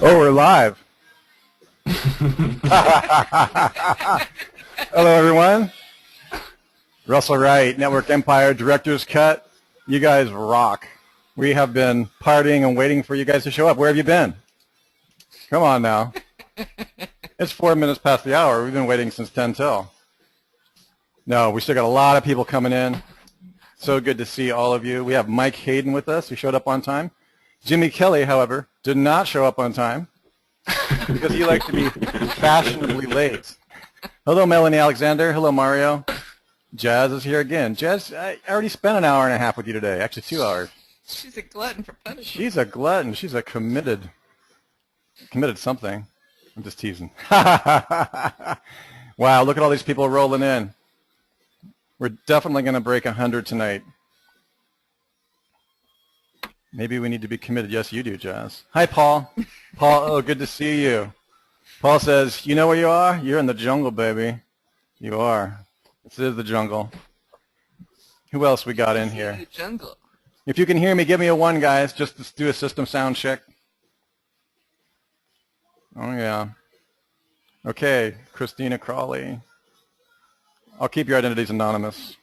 Oh, we're live. Hello, everyone. Russell Wright, Network Empire, Director's Cut. You guys rock. We have been partying and waiting for you guys to show up. Where have you been? Come on now. It's 4 minutes past the hour. We've been waiting since 10 till. No, we still got a lot of people coming in. So good to see all of you. We have Mike Hayden with us, who showed up on time. Jimmy Kelley, however, did not show up on time because he likes to be fashionably late. Hello, Melanie Alexander. Hello, Mario. Jazz is here again. Jazz, I already spent an hour and a half with you today, actually 2 hours. She's a glutton for punishment. She's a glutton. She's a committed something. I'm just teasing. Wow, look at all these people rolling in. We're definitely going to break 100 tonight. Maybe we need to be committed. Yes, you do, Jazz. Hi, Paul. Paul, oh, good to see you. Paul says, you know where you are? You're in the jungle, baby. You are. This is the jungle. Who else we got in here? The jungle. If you can hear me, give me a 1, guys, just to do a system sound check. Oh, yeah. Okay, Christina Crawley. I'll keep your identities anonymous.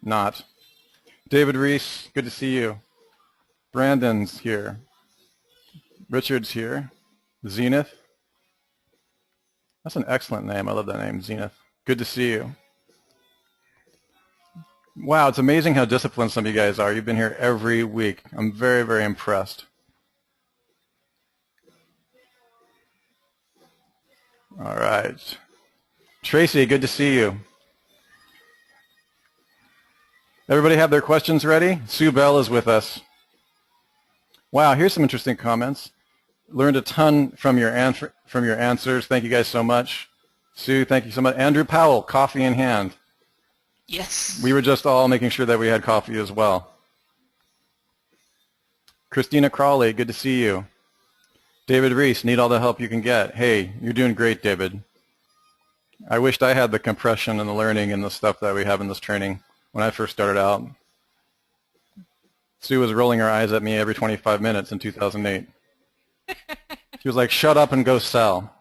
Not. David Reese, good to see you. Brandon's here. Richard's here. Zenith. That's an excellent name. I love that name, Zenith. Good to see you. Wow, it's amazing how disciplined some of you guys are. You've been here every week. I'm very, very impressed. All right. Tracy, good to see you. Everybody have their questions ready? Sue Bell is with us. Wow, here's some interesting comments. Learned a ton from your answers. Thank you guys so much. Sue, thank you so much. Andrew Powell, coffee in hand. Yes. We were just all making sure that we had coffee as well. Christina Crawley, good to see you. David Reese, need all the help you can get. Hey, you're doing great, David. I wished I had the compression and the learning and the stuff that we have in this training when I first started out. Sue was rolling her eyes at me every 25 minutes in 2008. She was like, shut up and go sell.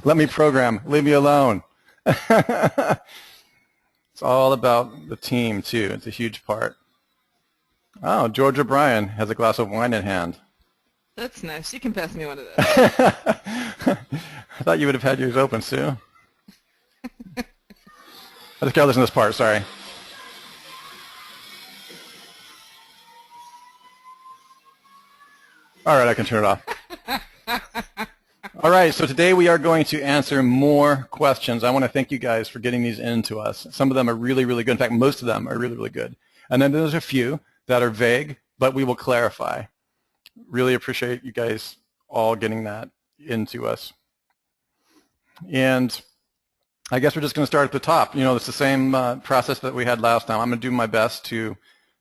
Let me program. Leave me alone. It's all about the team, too. It's a huge part. Oh, George O'Brien has a glass of wine in hand. That's nice. You can pass me one of those. I thought you would have had yours open, Sue. I just gotta listen to this part, sorry. All right, I can turn it off. All right, so today we are going to answer more questions. I want to thank you guys for getting these in to us. Some of them are really, really good. In fact, most of them are really, really good. And then there's a few that are vague, but we will clarify. Really appreciate you guys all getting that into us. And I guess we're just going to start at the top. You know, it's the same process that we had last time. I'm going to do my best to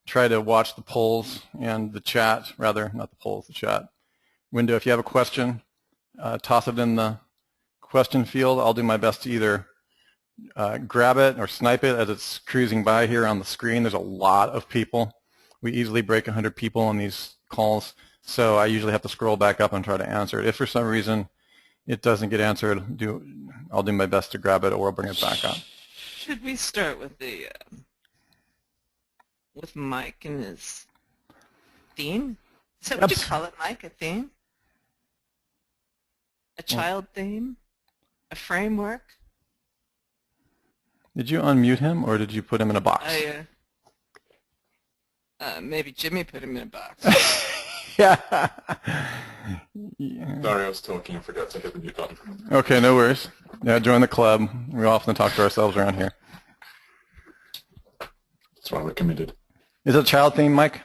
try to watch the polls and the chat, rather, not the polls, the chat window. If you have a question, toss it in the question field. I'll do my best to either grab it or snipe it as it's cruising by here on the screen. There's a lot of people. We easily break 100 people on these calls, so I usually have to scroll back up and try to answer it. If for some reason it doesn't get answered, I'll do my best to grab it or I'll bring it back up. Should we start with the with Mike and his theme? Is that what you call it, Mike? A theme? A child theme? A framework? Did you unmute him or did you put him in a box? Maybe Jimmy put him in a box. Yeah. Sorry, I was talking. I forgot to hit the mute button. Okay, no worries. Yeah, join the club. We often talk to ourselves around here. That's why we're committed. Is it a child theme, Mike?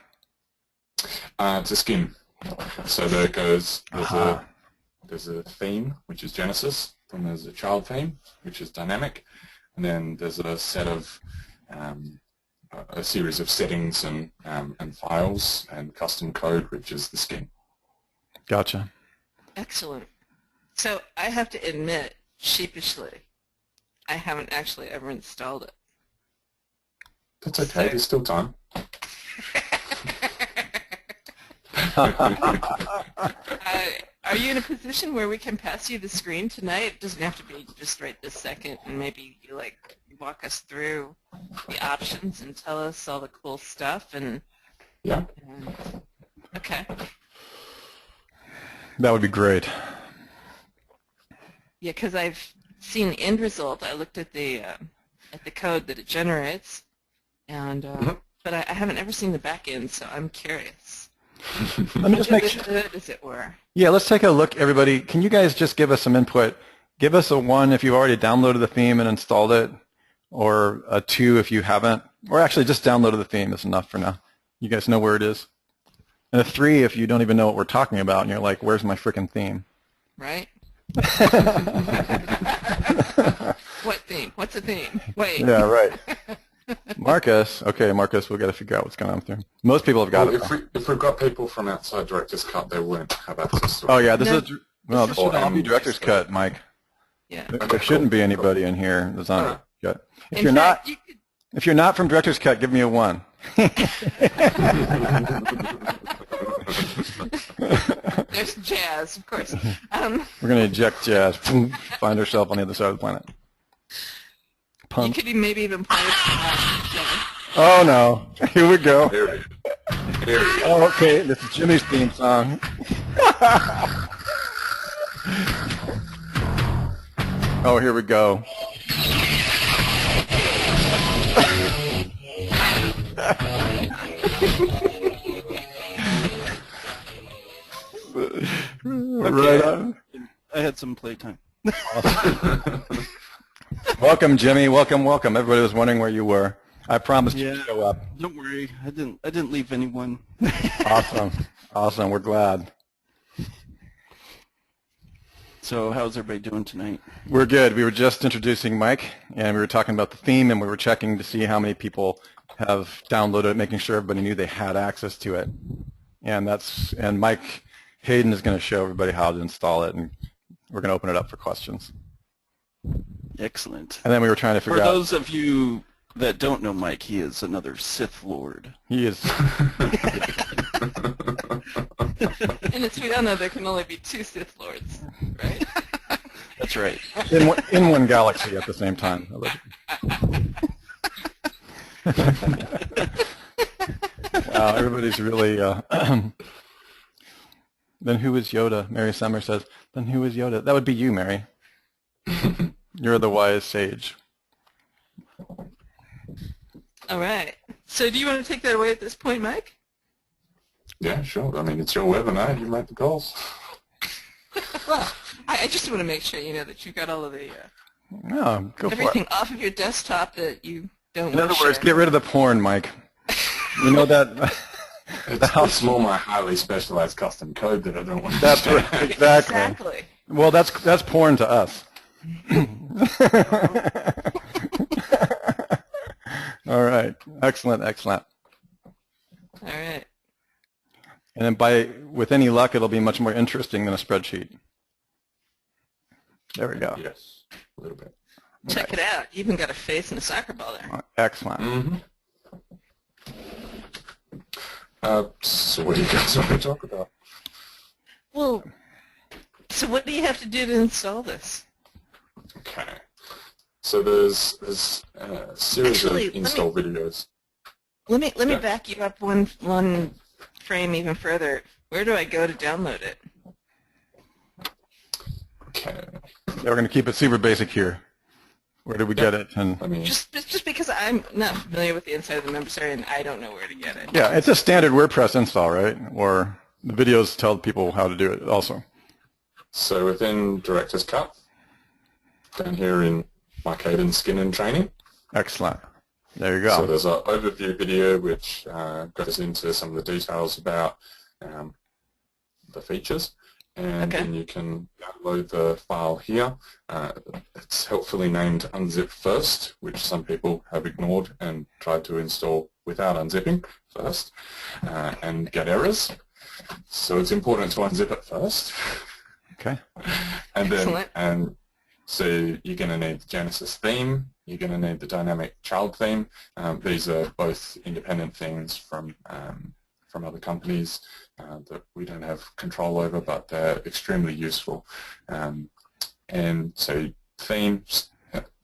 It's a skin. So there's a theme, which is Genesis, and there's a child theme, which is dynamic, and then there's a set of a series of settings and files and custom code, which is the skin. Gotcha. Excellent. So I have to admit, sheepishly, I haven't actually ever installed it. That's okay. There's still time. Are you in a position where we can pass you the screen tonight? It doesn't have to be just right this second, and maybe you like walk us through the options and tell us all the cool stuff. And Yeah. Okay. That would be great. Yeah, because I've seen the end result. I looked at the code that it generates, and but I haven't ever seen the back end, so I'm curious. Let me just make sure. Good, as it were. Yeah, let's take a look, everybody. Can you guys just give us some input? Give us a 1 if you've already downloaded the theme and installed it, or a 2 if you haven't, or actually just downloaded the theme is enough for now. You guys know where it is. And a 3 if you don't even know what we're talking about and you're like, where's my frickin' theme? Right? What theme? What's a theme? Wait. Yeah, right. Marcus, okay, Marcus, we've got to figure out what's going on with him. Most people have got it. If we've got people from outside Director's Cut, they won't have access to it. Oh yeah, this should all be Director's Cut, Mike. Yeah. There shouldn't be anybody in here that's on Cut. If In fact, if you're not from Director's Cut, give me a 1. There's Jazz, of course. We're going to eject Jazz, find herself on the other side of the planet. You could maybe even play it. Oh no, here we go. There it is. There it is. Oh, okay, this is Jimmy's theme song. Oh, here we go. Right on. I had some playtime. Welcome, Jimmy. Welcome, welcome. Everybody was wondering where you were. I promised you to show up. Don't worry. I didn't leave anyone. Awesome. Awesome. We're glad. So how's everybody doing tonight? We're good. We were just introducing Mike, and we were talking about the theme, and we were checking to see how many people have downloaded it, making sure everybody knew they had access to it. And Mike Hayden is going to show everybody how to install it, and we're going to open it up for questions. Excellent. And then we were trying to figure out. For those of you that don't know Mike, he is another Sith Lord. He is. And as we don't know, there can only be 2 Sith Lords, right? That's right. In one galaxy at the same time. Wow, everybody's really. Then who is Yoda? Mary Summer says, then who is Yoda? That would be you, Mary. You're the wise sage. All right. So do you want to take that away at this point, Mike? Yeah, sure. I mean, it's your webinar. You make the calls. Well, I just want to make sure you know that you've got all of the No, go for everything it. off of your desktop that you don't In want other to words, share. get rid of the porn, Mike. You know that. It's more my highly specialized custom code that I don't want to That's share. right. Exactly. Exactly. Well, that's porn to us. All right. Excellent. Excellent. All right. And then with any luck, it'll be much more interesting than a spreadsheet. There we go. Yes, a little bit. Check it out. You even got a face and a soccer ball there. Excellent. Mm-hmm. So what do you guys want to talk about? Well, so what do you have to do to install this? Okay. So there's a series Actually, of install videos. Let me Yeah. back you up one frame even further. Where do I go to download it? Okay. Yeah, we're going to keep it super basic here. Where did we get it? And I mean, Just because I'm not familiar with the inside of the members area and I don't know where to get it. yeah, it's a standard WordPress install, right? Or the videos tell people how to do it also. So within Director's Cut, down here in my cadence skin and training. Excellent. There you go. So there's an overview video which goes into some of the details about the features, and then you can download the file here. It's helpfully named Unzip First, which some people have ignored and tried to install without unzipping first and get errors. So it's important to unzip it first. Okay. And then, Excellent. so you're going to need the Genesis theme, you're going to need the dynamic child theme. These are both independent things from other companies that we don't have control over, but they're extremely useful. And so themes,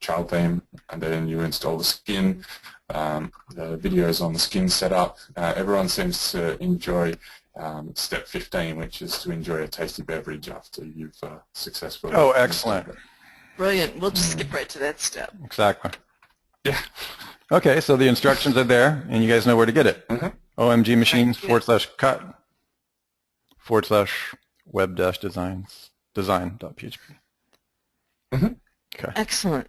child theme, and then you install the skin, the videos on the skin setup. Everyone seems to enjoy step 15, which is to enjoy a tasty beverage after you've successfully... Oh, excellent. Brilliant. We'll just skip right to that step. Exactly. Yeah. Okay, so the instructions are there, and you guys know where to get it. OMG machines /cut /web-designs design.php. Okay. Excellent.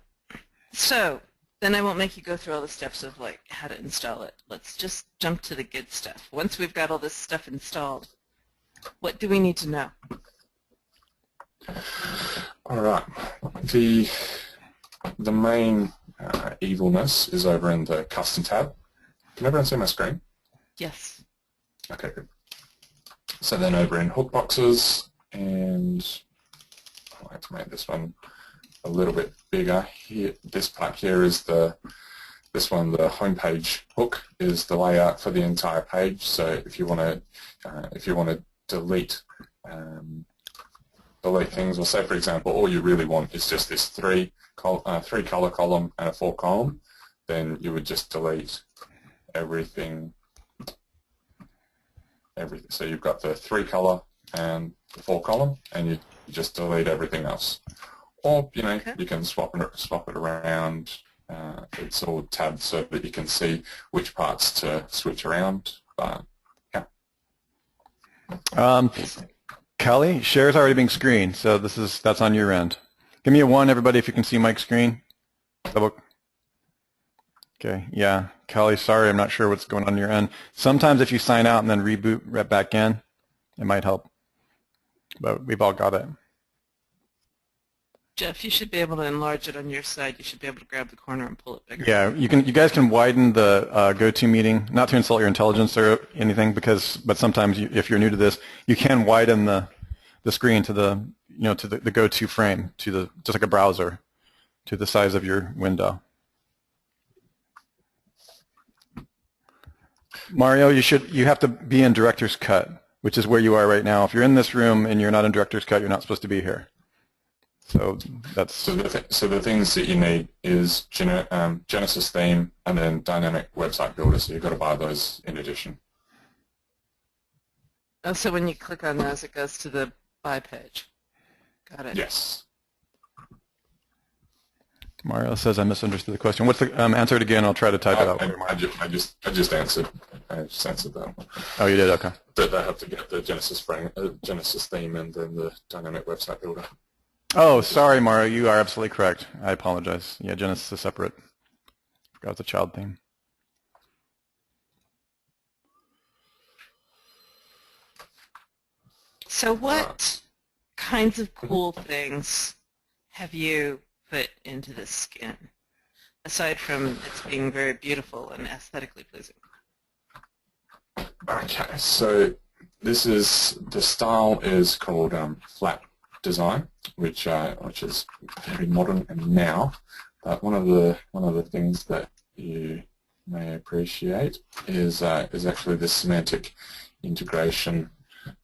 So then I won't make you go through all the steps of like how to install it. Let's just jump to the good stuff. Once we've got all this stuff installed, what do we need to know? All right. The main evilness is over in the custom tab. Can everyone see my screen? Yes. Okay, good. So then over in hook boxes, and I'll have to make this one a little bit bigger. Here, this part here is the homepage hook is the layout for the entire page. So if you want to delete things, or say for example all you really want is just this three color column and a 4 column, then you would just delete everything. So you've got the 3 color and the 4 column, and you just delete everything else. Or you can swap it around. It's all tabbed so that you can see which parts to switch around. But yeah. Kelly, share's already being screened, so that's on your end. Give me a 1, everybody, if you can see Mike's screen. Okay, yeah. Kelly, sorry, I'm not sure what's going on your end. Sometimes if you sign out and then reboot right back in, it might help. But we've all got it. Jeff, you should be able to enlarge it on your side. You should be able to grab the corner and pull it bigger. Yeah, you guys can widen the GoToMeeting, not to insult your intelligence or anything, but sometimes if you're new to this, you can widen the screen to the GoTo frame, just like a browser, to the size of your window. Mario, you have to be in Director's Cut, which is where you are right now. If you're in this room and you're not in Director's Cut, you're not supposed to be here. So that's so the things that you need is Genesis theme and then dynamic website builder. So you've got to buy those in addition. Oh, so when you click on those, it goes to the buy page. Got it. Yes. Mario says I misunderstood the question. What's the answer it again? I'll try to type it out. I just answered. I just answered that one. Oh, you did? Okay. That they have to get the Genesis theme, and then the dynamic website builder. Oh, sorry, Mario. You are absolutely correct. I apologize. Yeah, Genesis is separate. Forgot it's a child theme. So what kinds of cool things have you put into this skin, aside from it's being very beautiful and aesthetically pleasing? Okay, so the style is called flat design, which is very modern and now. But one of the things that you may appreciate is actually the semantic integration.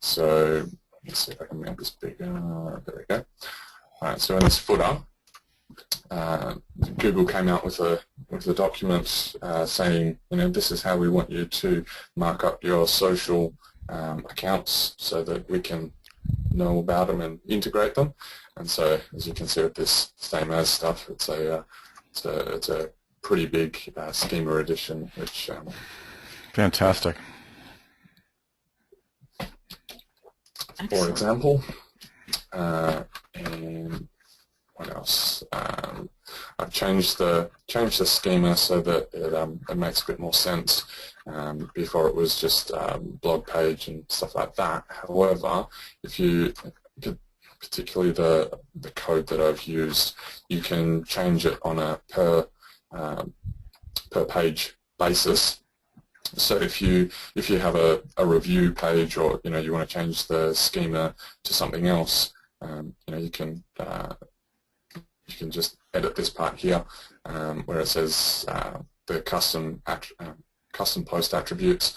So let's see if I can make this bigger. There we go. All right, so in this footer, Google came out with a document saying, this is how we want you to mark up your social accounts so that we can know about them and integrate them. And so, as you can see with this same as stuff, it's a pretty big schema edition, which fantastic. for example. And what else? I've changed the schema so that it makes a bit more sense. Before it was just blog page and stuff like that. However, if you, particularly the code that I've used, you can change it on a per page basis. So if you have a review page, or you want to change the schema to something else, you can just edit this part here where it says the custom post attributes.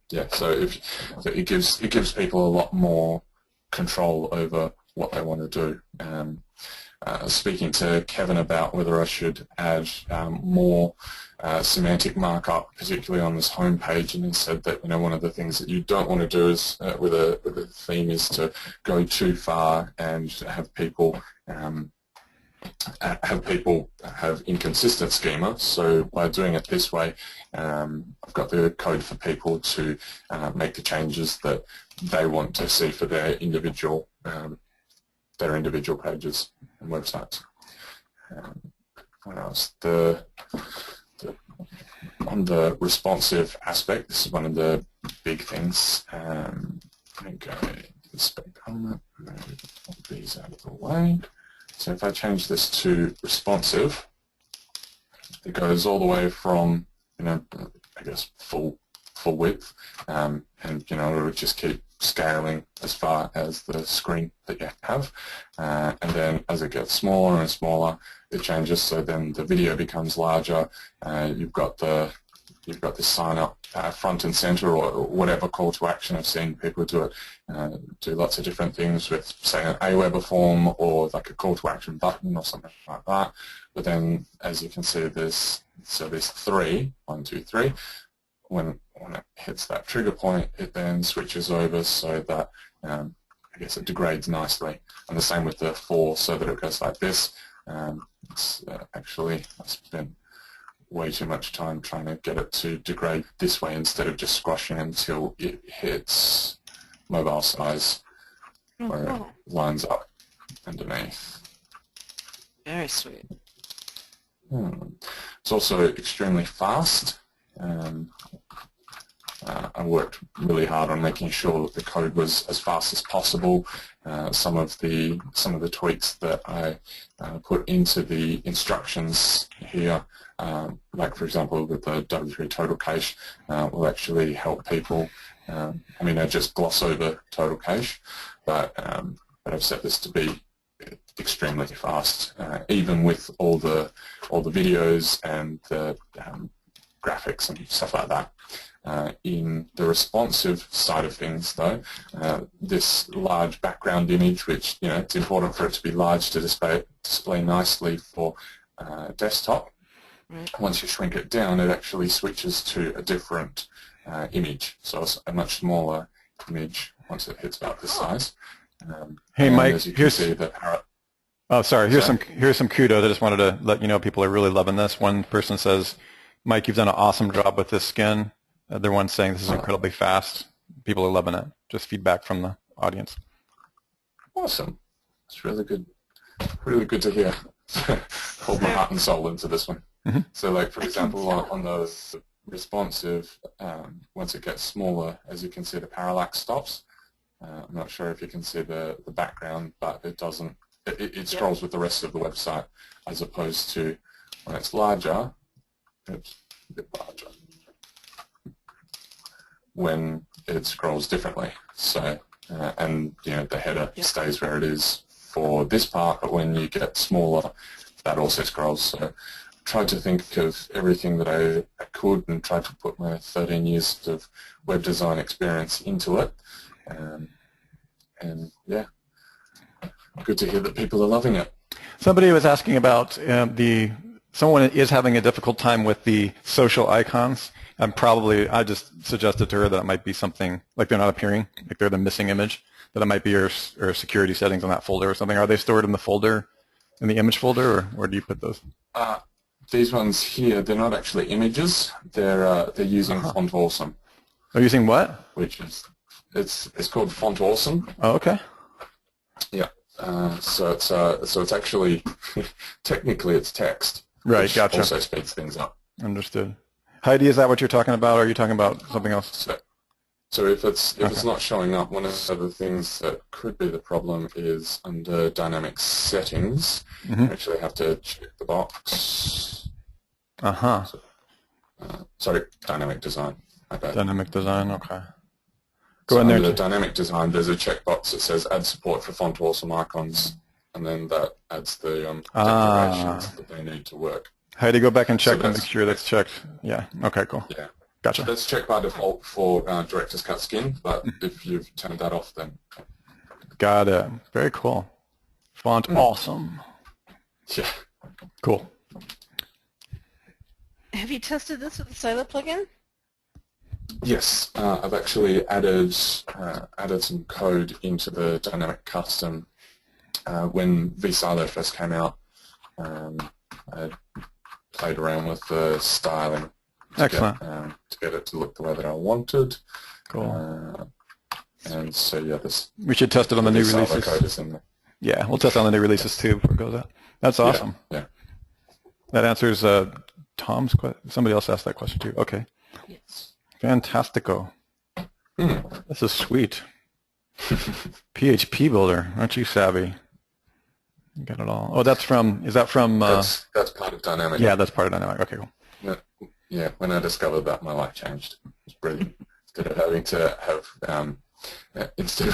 Yeah, so it gives people a lot more control over what they want to do. Speaking to Kevin about whether I should add more semantic markup, particularly on this home page, and he said that one of the things that you don't want to do is with a theme is to go too far and have people have inconsistent schema. So by doing it this way, I've got the code for people to make the changes that they want to see for their individual pages and websites. What else? On the responsive aspect, this is one of the big things. Inspect element, move all these out of the way. So if I change this to responsive, it goes all the way from, I guess, full width, and it will just keep scaling as far as the screen that you have, and then as it gets smaller and smaller, it changes. So then the video becomes larger. You've got this sign up front and center, or whatever call to action. I've seen people do it, do lots of different things with, say, an Aweber form or like a call to action button or something like that. But then, as you can see, there's 3, 1, 2, 3. When it hits that trigger point, it then switches over so that I guess it degrades nicely. And the same with the 4, so that it goes like this. Actually, I spent way too much time trying to get it to degrade this way instead of just squashing until it hits mobile size, where it lines up underneath. Very sweet. It's also extremely fast. I worked really hard on making sure that the code was as fast as possible. Some of the tweaks that I put into the instructions here, like for example with the W3 total cache, will actually help people. I just gloss over total cache, but I've set this to be extremely fast, even with all the videos and the graphics and stuff like that. In the responsive side of things, though, this large background image, which it's important for it to be large to display nicely for desktop. Right. Once you shrink it down, it actually switches to a different image, so it's a much smaller image once it hits about this size. Hey, Mike, as you can see, the parrot. Oh, sorry. Here's some kudos. I just wanted to let you know people are really loving this. One person says, "Mike, you've done an awesome job with this skin." Other one saying this is incredibly fast. People are loving it. Just feedback from the audience. Awesome. It's really good. Really good to hear. Hold my heart and soul into this one. Mm-hmm. So, like for example, on the responsive, once it gets smaller, as you can see, the parallax stops. I'm not sure if you can see the background, but it doesn't. It scrolls with the rest of the website, as opposed to when it's larger. It's a bit larger. When it scrolls differently. So, and the header stays where it is for this part, but when you get smaller, that also scrolls. So, I tried to think of everything that I could and tried to put my 13 years of web design experience into it. And yeah, good to hear that people are loving it. Somebody was asking about someone is having a difficult time with the social icons. I just suggested to her that it might be something like they're not appearing, like they're the missing image, that it might be your security settings on that folder or something. Are they stored in the folder, in the image folder, or where do you put those? These ones here, they're not actually images. They're using Font Awesome. Are you using what? which is it's called Font Awesome. Oh, okay. Yeah. So it's actually technically it's text. Right, which gotcha. Also speeds things up. Understood. Heidi, is that what you're talking about, or are you talking about something else? So if it's not showing up, one of the things that could be the problem is under dynamic settings. Mm-hmm. You actually have to check the box. Uh-huh. So, sorry, dynamic design. My bad. Dynamic design, okay. So Go in there. under dynamic design, there's a checkbox that says add support for Font Awesome icons, and then that adds the declarations that they need to work. Heidi, go back and check So and make sure that's checked. Yeah, okay, cool. Yeah. Gotcha. That's checked by default for director's cut skin, but if you've turned that off, then... Got it. Very cool. Font awesome. Yeah. Cool. Have you tested this with the Silo plugin? Yes, I've actually added some code into the dynamic custom. When vSilo first came out, I played around with the styling Excellent. to get it to look the way that I wanted. Cool. And so yeah, We should test it on the new vSilo releases. code is in there. Yeah, we'll test it on the new releases too before it goes out. That's awesome. Yeah. That answers Tom's question. Somebody else asked that question too. Okay. Yes. Fantastico. This is sweet. PHP builder. Aren't you savvy? You got it all. Oh, that's from, is that from? That's part of dynamic. Yeah, that's part of dynamic. Okay, cool. Yeah, when I discovered that, my life changed. It's brilliant. Instead of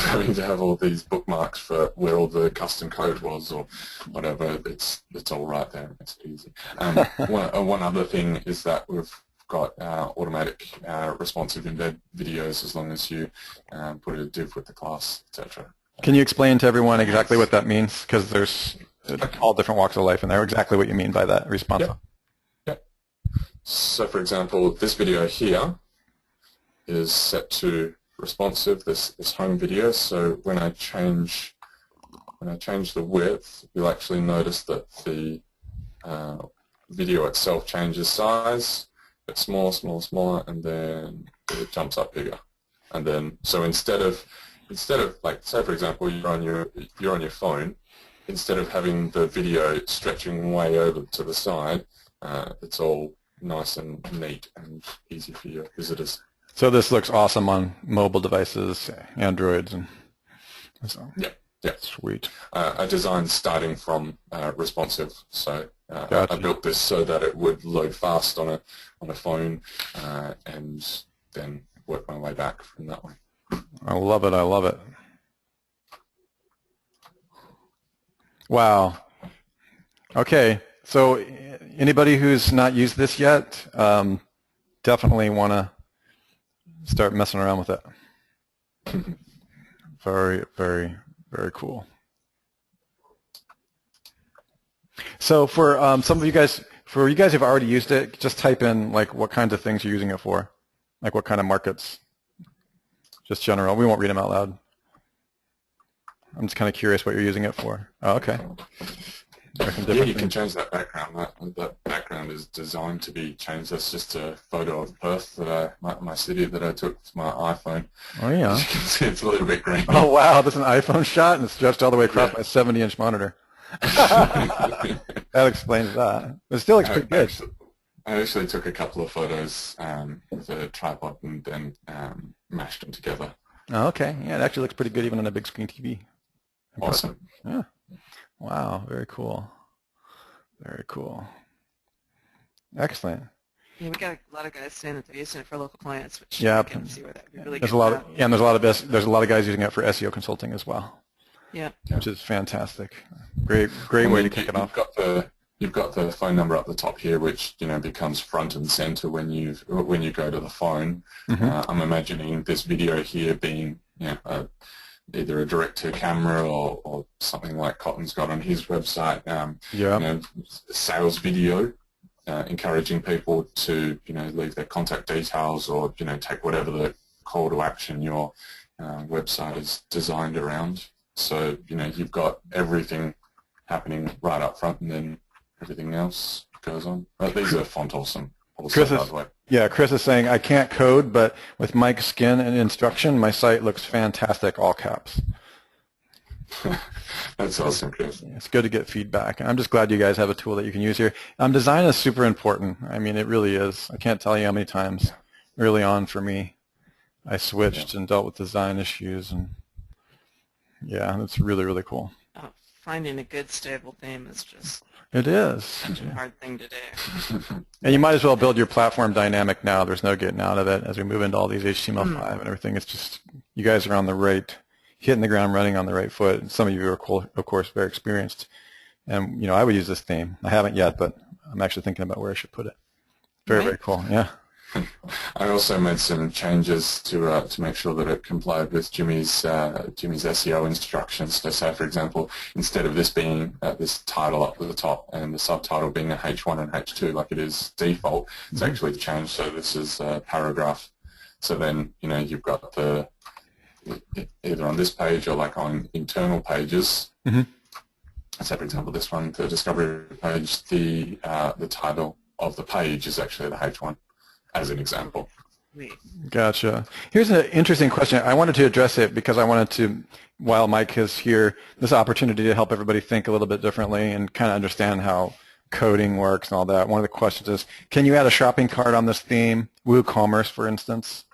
having to have all these bookmarks for where all the custom code was or whatever, it's all right there. It's easy. One other thing is that we've got automatic responsive embed videos as long as you put a div with the class, etc. Can you explain to everyone exactly what that means? Because there's all different walks of life in there. Exactly what you mean by that response. Yep. So, for example, this video here is set to responsive. This home video. So when I change the width, you'll actually notice that the video itself changes size. It's smaller, and then it jumps up bigger. And then so instead of like, say for example, you're on your phone, instead of having the video stretching way over to the side, it's all nice and neat and easy for your visitors. So this looks awesome on mobile devices, Androids, and so. Yeah. Sweet. I designed starting from responsive, so Gotcha. I built this so that it would load fast on a phone, and then work my way back from that way. I love it. I love it. Wow. Okay. So anybody who's not used this yet, definitely want to start messing around with it. Very, very, very cool. So for some of you guys, who've already used it, just type in like what kinds of things you're using it for, like what kind of markets. Just general. We won't read them out loud. I'm just kind of curious what you're using it for. Oh, okay. Yeah, you can change that background. That background is designed to be changed. That's just a photo of Perth, my city that I took with my iPhone. Oh, yeah. As you can see, it's a little bit green. Oh, wow. That's an iPhone shot, and it's stretched all the way across my 70-inch monitor. That explains that. It still looks pretty good. I actually took a couple of photos with a tripod and then mashed them together. Oh, okay. Yeah, it actually looks pretty good even on a big screen TV. Awesome. Yeah. Wow. Very cool. Very cool. Excellent. Yeah, we got a lot of guys saying that they're using it for local clients, which Yeah. I can see where that would be really There's good. and there's a lot of guys using it for SEO consulting as well. Yeah. Which is fantastic. Great way to kick it off. You've got the phone number up the top here, which becomes front and center when you go to the phone. Mm-hmm. I'm imagining this video here being either a direct-to-camera or something like Cotton's got on his website. Sales video, encouraging people to leave their contact details or take whatever the call to action your website is designed around. So you've got everything happening right up front, and then everything else goes on. But these are Font Awesome. also, by the way. Yeah, Chris is saying, I can't code, but with Mike's skin and instruction, my site looks fantastic, all caps. That's awesome, Chris. It's good to get feedback. I'm just glad you guys have a tool that you can use here. Design is super important. I mean, it really is. I can't tell you how many times early on for me I switched and dealt with design issues, and yeah, it's really, really cool. Oh, finding a good stable theme is just It is. such a hard thing to do. And you might as well build your platform dynamic now. There's no getting out of it as we move into all these HTML5 and everything. It's just, you guys are on the right, hitting the ground running on the right foot. And some of you are, of course, very experienced. And, you know, I would use this theme. I haven't yet, but I'm actually thinking about where I should put it. Very, very cool. Yeah. I also made some changes to make sure that it complied with Jimmy's SEO instructions. So, say for example, instead of this being this title up at the top and the subtitle being a H1 and H2 like it is default, it's actually changed. So this is a paragraph. So then you've got the either on this page or like on internal pages. So for example, this one, the discovery page, the title of the page is actually the H1. As an example. Gotcha. Here's an interesting question. I wanted to address it because I wanted to, while Mike is here, this opportunity to help everybody think a little bit differently and kind of understand how coding works and all that. One of the questions is, can you add a shopping cart on this theme, WooCommerce, for instance?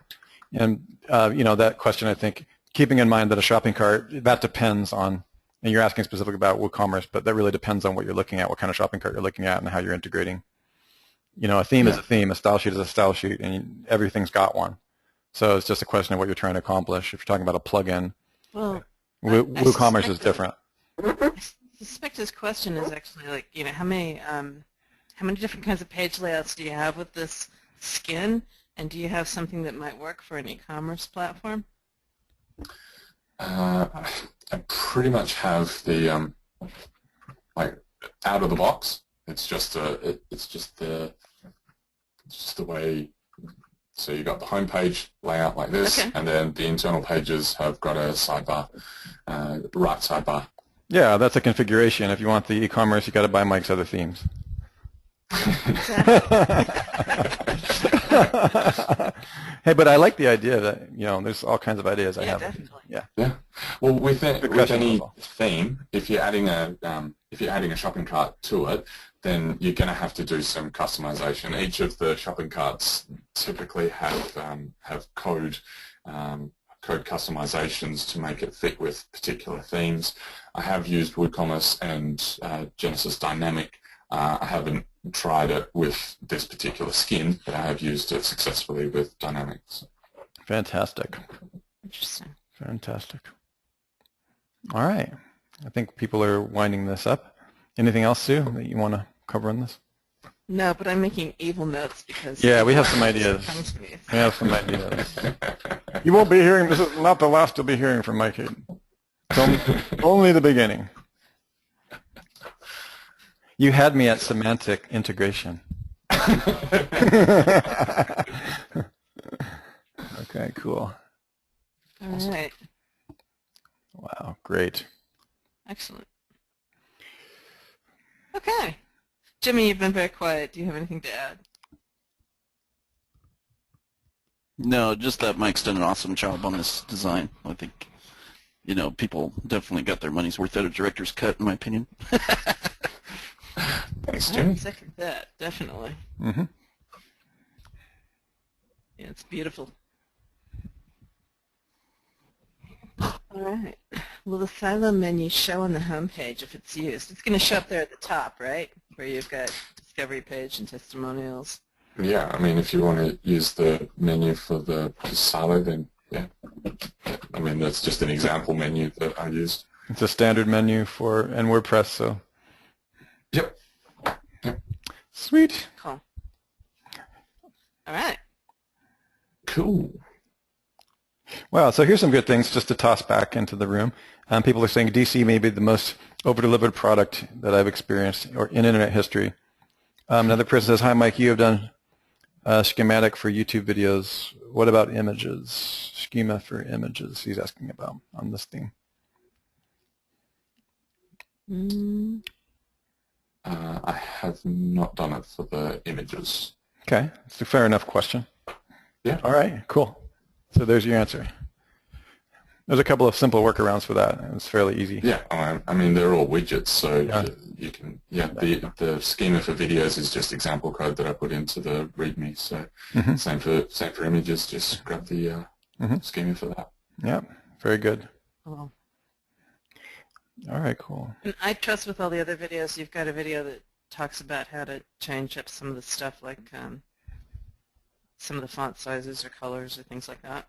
And, that question, I think, keeping in mind that a shopping cart, that depends on, and you're asking specifically about WooCommerce, but that really depends on what you're looking at, what kind of shopping cart you're looking at, and how you're integrating. A theme is a theme, a style sheet is a style sheet, and everything's got one. So it's just a question of what you're trying to accomplish. If you're talking about a plugin, WooCommerce is different. I suspect his question is actually like, how many different kinds of page layouts do you have with this skin, and do you have something that might work for an e-commerce platform? I pretty much have the like out of the box. It's just the way. So you got the home page layout like this, and then the internal pages have got a sidebar, right sidebar. Yeah, that's a configuration. If you want the e-commerce, you got to buy Mike's other themes. Hey, but I like the idea that there's all kinds of ideas I have. Definitely. Yeah. Well, with any theme, if you're adding a shopping cart to it, then you're going to have to do some customization. Each of the shopping carts typically have code customizations to make it fit with particular themes. I have used WooCommerce and Genesis Dynamic. I haven't tried it with this particular skin, but I have used it successfully with Dynamics. Fantastic. Interesting. Fantastic. All right. I think people are winding this up. Anything else, Sue, that you want to cover in this? No, but I'm making evil notes because... Yeah, we have some ideas. We have some ideas. You won't be hearing, this is not the last you'll be hearing from Mike Hayden. It's only the beginning. You had me at semantic integration. Okay, cool. All right. Wow, great. Excellent. Okay. Jimmy, you've been very quiet. Do you have anything to add? No, just that Mike's done an awesome job on this design. I think, people definitely got their money's worth out of director's cut, in my opinion. Thanks, Jimmy. I second that, definitely. Mm-hmm. Yeah, it's beautiful. All right. Will the silo menu show on the home page if it's used? It's going to show up there at the top, right? Where you've got discovery page and testimonials. Yeah, I mean, if you want to use the menu for the silo, then yeah. I mean, that's just an example menu that I used. It's a standard menu for WordPress, so. Yep. Sweet. Cool. All right. Cool. Wow, so here's some good things just to toss back into the room. People are saying DC may be the most over-delivered product that I've experienced or in internet history. Another person says, hi, Mike, you have done a schematic for YouTube videos. What about images? Schema for images, he's asking about on this theme. I have not done it for the images. Okay, it's a fair enough question. Yeah. All right, cool. So there's your answer. There's a couple of simple workarounds for that. It's fairly easy. Yeah, I mean they're all widgets, so Yeah. you can. Yeah, the schema for videos is just example code that I put into the README. So same for images. Just grab the schema for that. Yeah, very good. Cool. All right, cool. And I trust with all the other videos, you've got a video that talks about how to change up some of the stuff, like some of the font sizes or colors or things like that.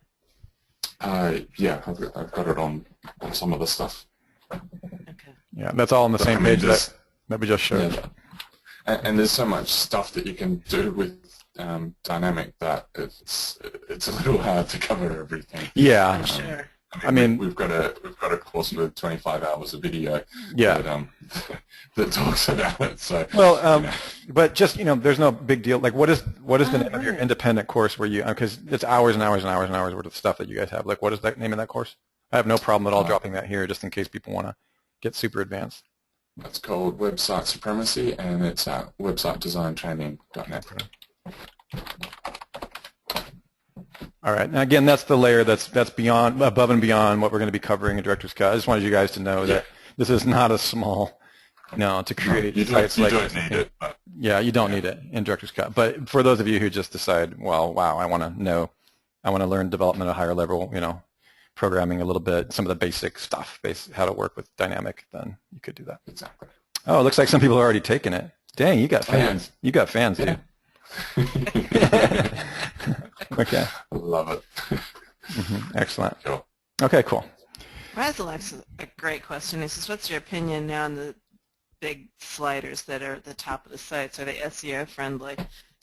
Yeah, I've got it on some of the stuff. Okay. Yeah, that's all on the same page that we just showed. Yeah. And there's so much stuff that you can do with dynamic that it's a little hard to cover everything. Yeah. I'm sure. I mean, we've got a course with 25 hours of video. Yeah. That talks about it. So well, but just there's no big deal. Like, what is the name of your independent course where you? Because it's hours and hours and hours and hours worth of stuff that you guys have. Like, what is that name of that course? I have no problem at all dropping that here, just in case people want to get super advanced. It's called Website Supremacy, and it's at websitedesigntraining.net. All right. Now, again, that's the layer that's beyond, above and beyond what we're going to be covering in Director's Cut. I just wanted you guys to know that this is not a small, to create sites like this. You don't need it. But yeah, you don't need it in Director's Cut. But for those of you who just decide, well, wow, I want to learn development at a higher level, programming a little bit, some of the basic stuff, how to work with dynamic, then you could do that. Exactly. Oh, it looks like some people have already taken it. Dang, you got fans. You got fans, dude. Okay. Love it. Excellent. Sure. Okay, cool. Razzle asks a great question. He says, what's your opinion now on the big sliders that are at the top of the sites? Are they SEO friendly?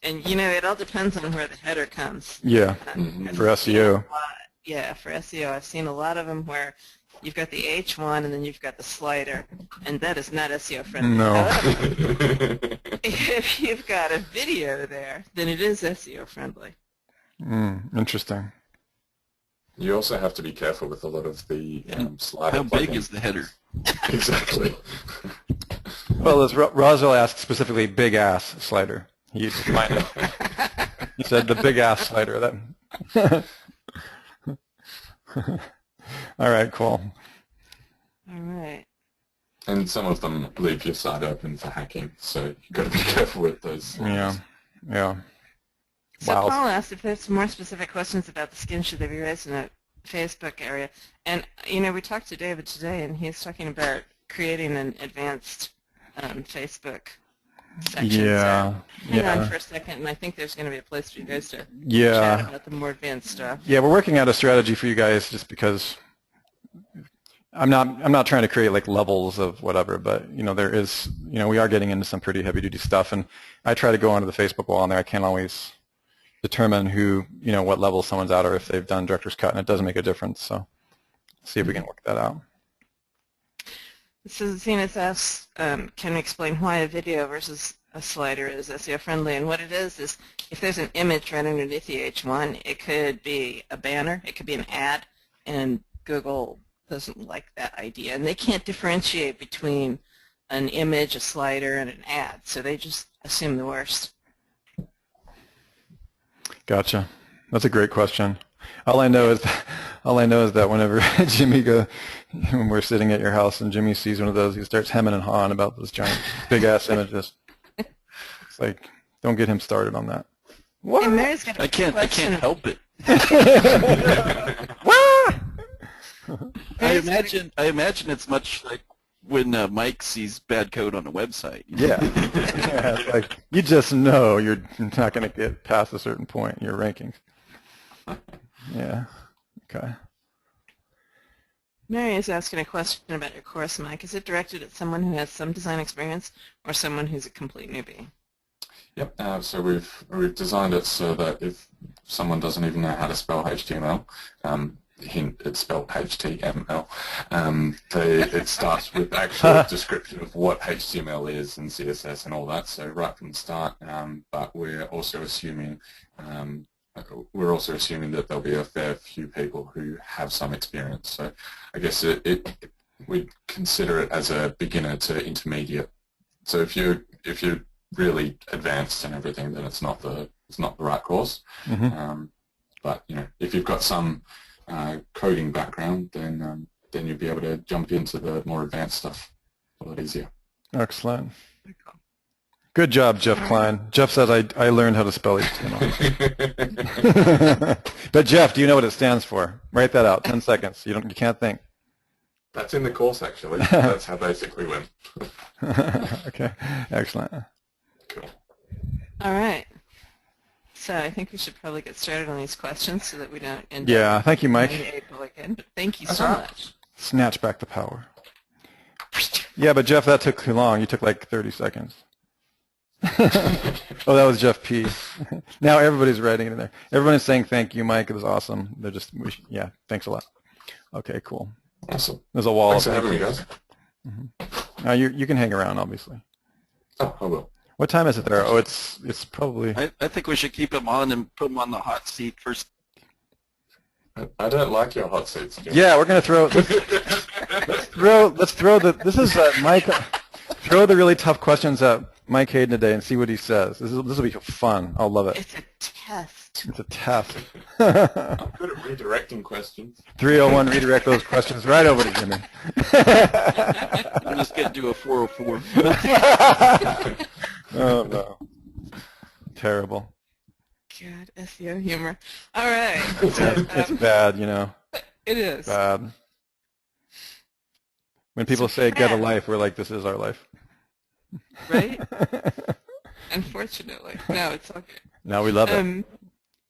And, it all depends on where the header comes. Yeah, for SEO. Yeah, for SEO. I've seen a lot of them where you've got the H1 and then you've got the slider, and that is not SEO friendly. No. However, if you've got a video there, then it is SEO friendly. Interesting. You also have to be careful with a lot of the slider. How big is the header? Exactly. Well, as Roswell asked specifically, big ass slider. He said the big ass slider. That. All right, cool. All right. And some of them leave your site open for hacking, so you've got to be careful with those. Yeah. So Wow. Paul asked if there's some more specific questions about the skin should they be raised in the Facebook area. And, we talked to David today, and he's talking about creating an advanced Facebook section. Yeah. So hang on for a second, and I think there's going to be a place for you guys to Yeah. chat about the more advanced stuff. Yeah, we're working out a strategy for you guys just because I'm not trying to create like levels of whatever, but there is we are getting into some pretty heavy duty stuff, and I try to go onto the Facebook wall, and there I can't always determine who what level someone's at or if they've done Director's Cut, and it does make a difference. So see if we can work that out. So Zenas asks, can we explain why a video versus a slider is SEO friendly? And what it is if there's an image right underneath the H1, it could be a banner, it could be an ad, and Google doesn't like that idea. And they can't differentiate between an image, a slider, and an ad, so they just assume the worst. Gotcha. That's a great question. All I know is that whenever when we're sitting at your house and Jimmy sees one of those, he starts hemming and hawing about those giant big ass images. It's like, don't get him started on that. What? And Mary's got a I can't help it. I imagine it's much like when Mike sees bad code on a website. Yeah. Yeah, it's like you just know you're not going to get past a certain point in your rankings. Yeah. Okay. Mary is asking a question about your course, Mike. Is it directed at someone who has some design experience or someone who's a complete newbie? Yep. So we've designed it so that if someone doesn't even know how to spell HTML, hint, it's spelled HTML. It starts with actual description of what HTML is and CSS and all that. So right from the start, but we're also assuming that there'll be a fair few people who have some experience. So I guess we consider it as a beginner to intermediate. So if you're really advanced and everything, then it's not the it's not the right course. But if you've got some coding background, then you'll be able to jump into the more advanced stuff a lot easier. Excellent. Good job, Jeff Klein. Jeff says I learned how to spell HTML. But Jeff, do you know what it stands for? Write that out. 10 seconds. You can't think. That's in the course, actually. That's how basic we went. Okay. Excellent. Cool. All right. So I think we should probably get started on these questions so that we don't end Yeah. up Thank you, Mike. April again. But thank you so much. Snatch back the power. Yeah, but Jeff, that took too long. You took like 30 seconds. Oh, that was Jeff P. Now everybody's writing it in there. Everyone is saying thank you, Mike. It was awesome. They're just, yeah, thanks a lot. Okay, cool. Awesome. There's a wall. Thanks for having me, guys. Now you can hang around, obviously. Oh, I will. What time is it there? Oh, it's probably. I think we should keep him on and put him on the hot seat first. I don't like your hot seats, Jim. Yeah, we're gonna throw. Let's throw the. This is Mike. Throw the really tough questions at Mike Hayden today and see what he says. This will be fun. I'll love it. It's a test. It's a test. I'm good at redirecting questions. 301, redirect those questions right over to Jimmy. I'm just going to do a 404. Oh, no. Terrible. God, SEO humor. All right. It's bad, It is. Bad. When people say get a life, we're like, this is our life. Right? Unfortunately. No, it's okay. No, we love it.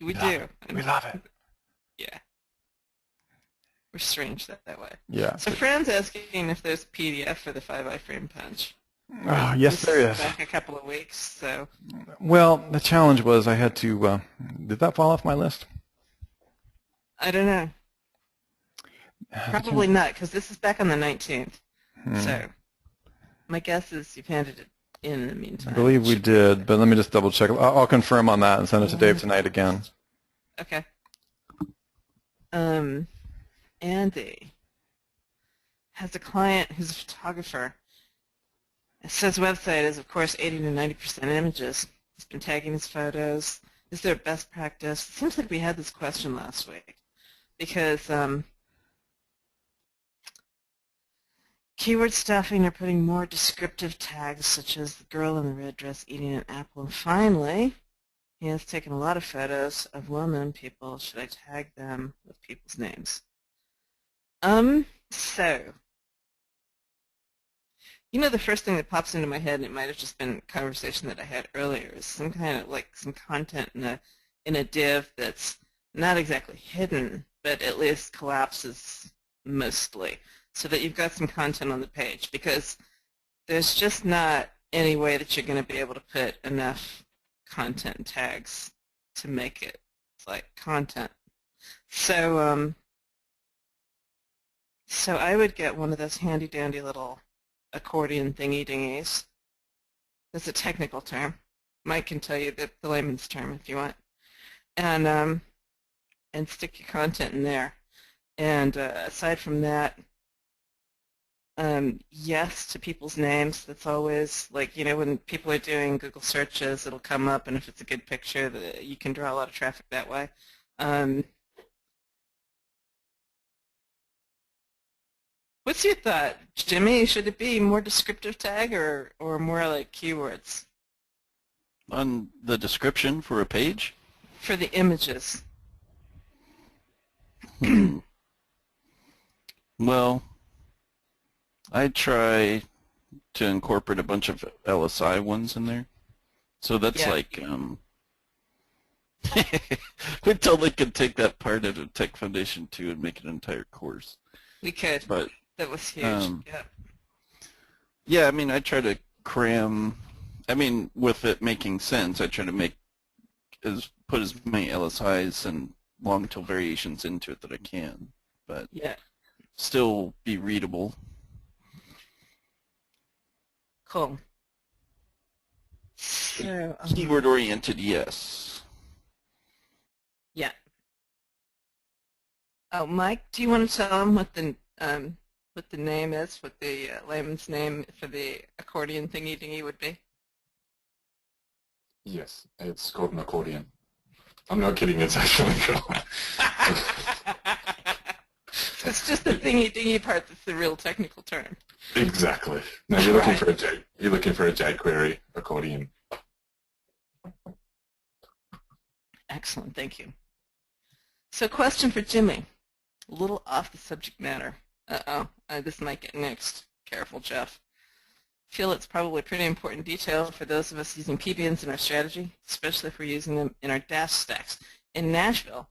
We do. We love it. Yeah. We're strange that way. Yeah. So Fran's asking if there's a PDF for the 5 iframe punch. Oh, yes, there is. Back a couple of weeks, so. Well, the challenge was I had to, did that fall off my list? I don't know. Probably not, because this is back on the 19th. So my guess is you've handed it in the meantime. I believe we did, but let me just double check. I'll confirm on that and send it to Dave tonight again. Okay. Andy has a client who's a photographer. It says website is, of course, 80 to 90% images. He's been tagging his photos. Is there a best practice? It seems like we had this question last week because keyword stuffing or putting more descriptive tags such as the girl in the red dress eating an apple. And finally, he has taken a lot of photos of well-known people. Should I tag them with people's names? So, the first thing that pops into my head, and it might have just been a conversation that I had earlier, is some kind of some content in a div that's not exactly hidden, but at least collapses mostly, so that you've got some content on the page, because there's just not any way that you're going to be able to put enough content tags to make it like content. So so I would get one of those handy-dandy little accordion thingy-dingies. That's a technical term. Mike can tell you the layman's term if you want. And stick your content in there. And aside from that, yes to people's names. That's always, when people are doing Google searches, it'll come up, and if it's a good picture, you can draw a lot of traffic that way. What's your thought, Jimmy? Should it be more descriptive tag or more like keywords? On the description for a page? For the images. Well, I try to incorporate a bunch of LSI ones in there. So that's we totally could take that part out of Tech Foundation 2 and make it an entire course. We could. But that was huge. yeah, I try to cram, with it making sense, I try to put as many LSIs and long tail variations into it that I can, but still be readable. Cool. So, keyword oriented, yes. Yeah. Oh, Mike, do you want to tell them what the name is, what the layman's name for the accordion thingy-dingy would be? Yes, it's called an accordion. I'm not kidding, it's actually called. It's just the thingy-dingy part that's the real technical term. Exactly. Now you're looking for a jQuery accordion. Excellent, thank you. So question for Jimmy. A little off the subject matter. This might get nixed. Careful, Jeff. Feel it's probably a pretty important detail for those of us using PBNs in our strategy, especially if we're using them in our dash stacks. In Nashville,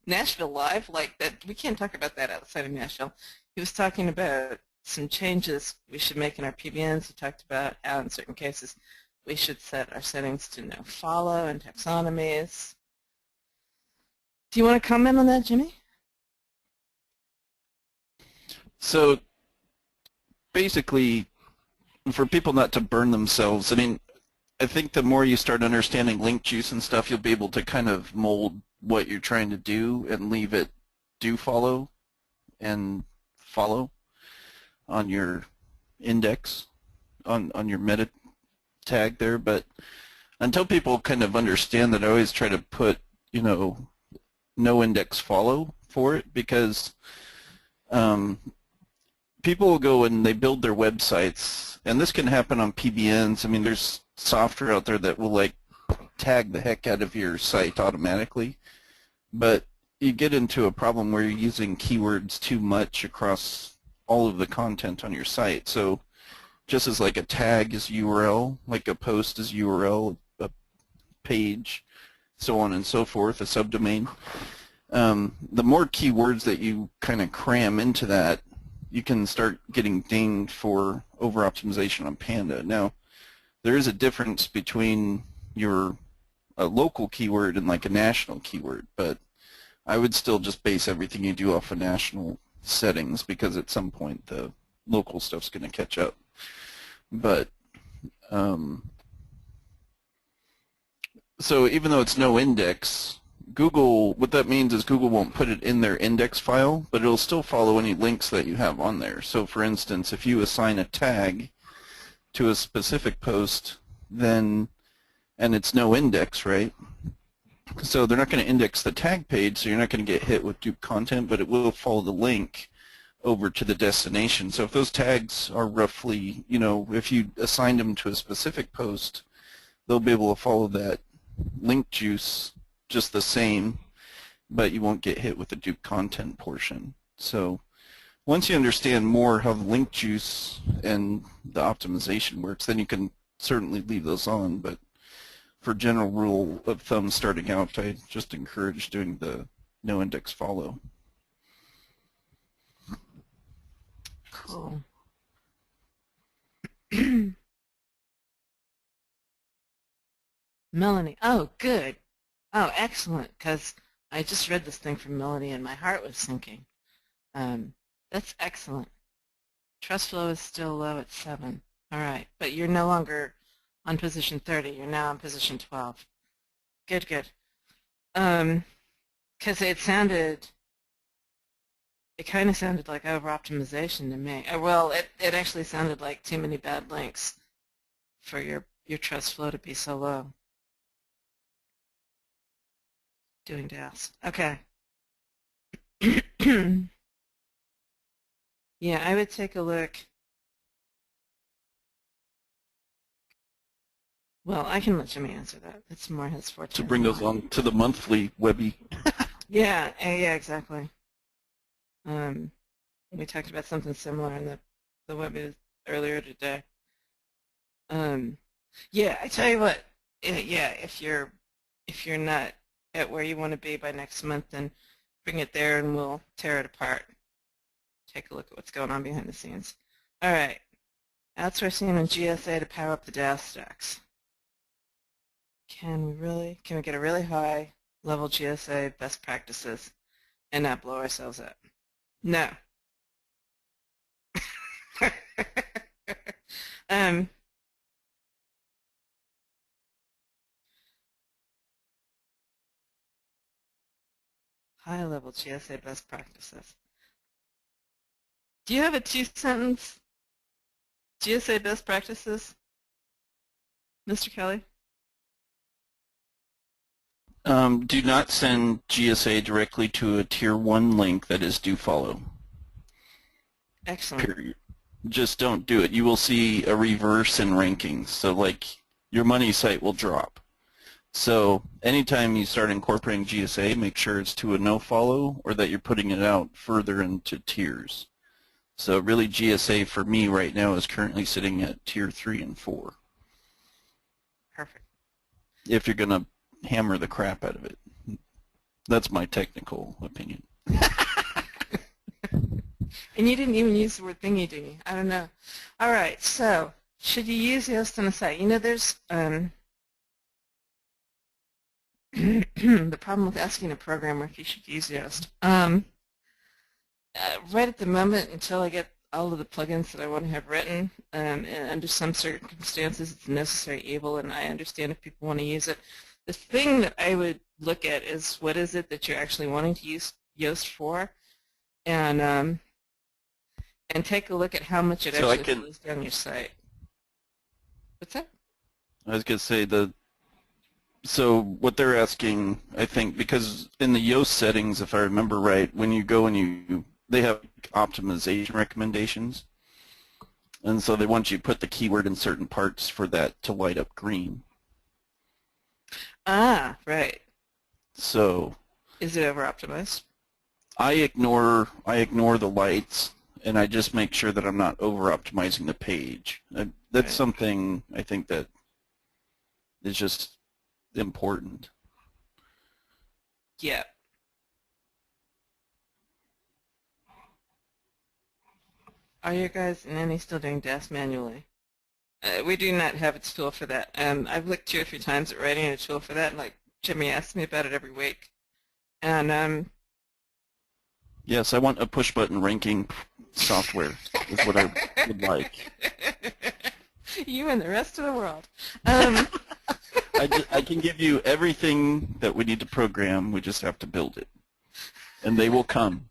Nashville Live, like that, we can't talk about that outside of Nashville. He was talking about some changes we should make in our PBNs. He talked about how in certain cases we should set our settings to no follow and taxonomies. Do you want to comment on that, Jimmy? So basically, for people not to burn themselves, I mean, I think the more you start understanding link juice and stuff, you'll be able to kind of mold what you're trying to do and leave it do follow and follow on your index, on your meta tag there. But until people kind of understand that, I always try to put, you know, no index follow for it, because people will go and they build their websites, and this can happen on PBNs. I mean, there's software out there that will like tag the heck out of your site automatically, but you get into a problem where you're using keywords too much across all of the content on your site. So just as like a tag is URL, like a post is URL, a page, so on and so forth, a subdomain, the more keywords that you kind of cram into that, you can start getting dinged for over-optimization on Panda. Now, there is a difference between a local keyword and like a national keyword, but I would still just base everything you do off of national settings, because at some point the local stuff's going to catch up. But so even though it's no index, Google, what that means is Google won't put it in their index file, but it'll still follow any links that you have on there. So for instance, if you assign a tag to a specific post, then, and it's no index, right? So they're not going to index the tag page, so you're not going to get hit with dupe content, but it will follow the link over to the destination. So if those tags are roughly, you know, if you assigned them to a specific post, they'll be able to follow that link juice just the same, but you won't get hit with the dupe content portion. So once you understand more how the link juice and the optimization works, then you can certainly leave those on. But for general rule of thumb starting out, I just encourage doing the no index follow. Cool. Melanie. Oh, good. Oh, excellent, because I just read this thing from Melanie and my heart was sinking. That's excellent. Trust flow is still low at 7. All right, but you're no longer on position 30. You're now on position 12. Good, good. Because it kind of sounded like over-optimization to me. Well, it actually sounded like too many bad links for your trust flow to be so low. Doing DAS. Okay. Yeah, I would take a look. Well, I can let Jimmy answer that. It's more his forte. To bring those on to the monthly Webby. Yeah, exactly. We talked about something similar in the Webby earlier today. Yeah, I tell you what. Yeah, if you're not at where you want to be by next month, then bring it there and we'll tear it apart. Take a look at what's going on behind the scenes. All right. Outsourcing and GSA to power up the DAS stacks. Can we get a really high level GSA best practices and not blow ourselves up? No. High-level GSA best practices. Do you have a 2-sentence GSA best practices, Mr. Kelley? Do not send GSA directly to a Tier 1 link that is do follow. Excellent. Period. Just don't do it. You will see a reverse in rankings. So like your money site will drop. So anytime you start incorporating GSA, make sure it's to a no follow or that you're putting it out further into tiers. So really GSA for me right now is currently sitting at Tier 3 and 4. Perfect. If you're going to hammer the crap out of it. That's my technical opinion. And you didn't even use the word thingy, did you? I don't know. All right, so should you use Yoast on a site? You know, there's the problem with asking a programmer if you should use Yoast. Right at the moment, until I get all of the plugins that I want to have written, and under some circumstances it's a necessary evil, and I understand if people want to use it. The thing that I would look at is what is it that you're actually wanting to use Yoast for, and take a look at how much it actually slows down your site. What's that? I was going to say so what they're asking, I think, because in the Yoast settings, if I remember right, when you go and they have optimization recommendations, and so they want you to put the keyword in certain parts for that to light up green. Ah, right. So is it over optimized? I ignore the lights, and I just make sure that I'm not over optimizing the page. That's something I think that is just important. Yeah. Are you guys in any still doing DAS manually? We do not have a tool for that. I've looked 2 or 3 times at writing a tool for that, and like Jimmy asks me about it every week. And yes, I want a push-button ranking software is what I would like. You and the rest of the world. I can give you everything that we need to program. We just have to build it, and they will come.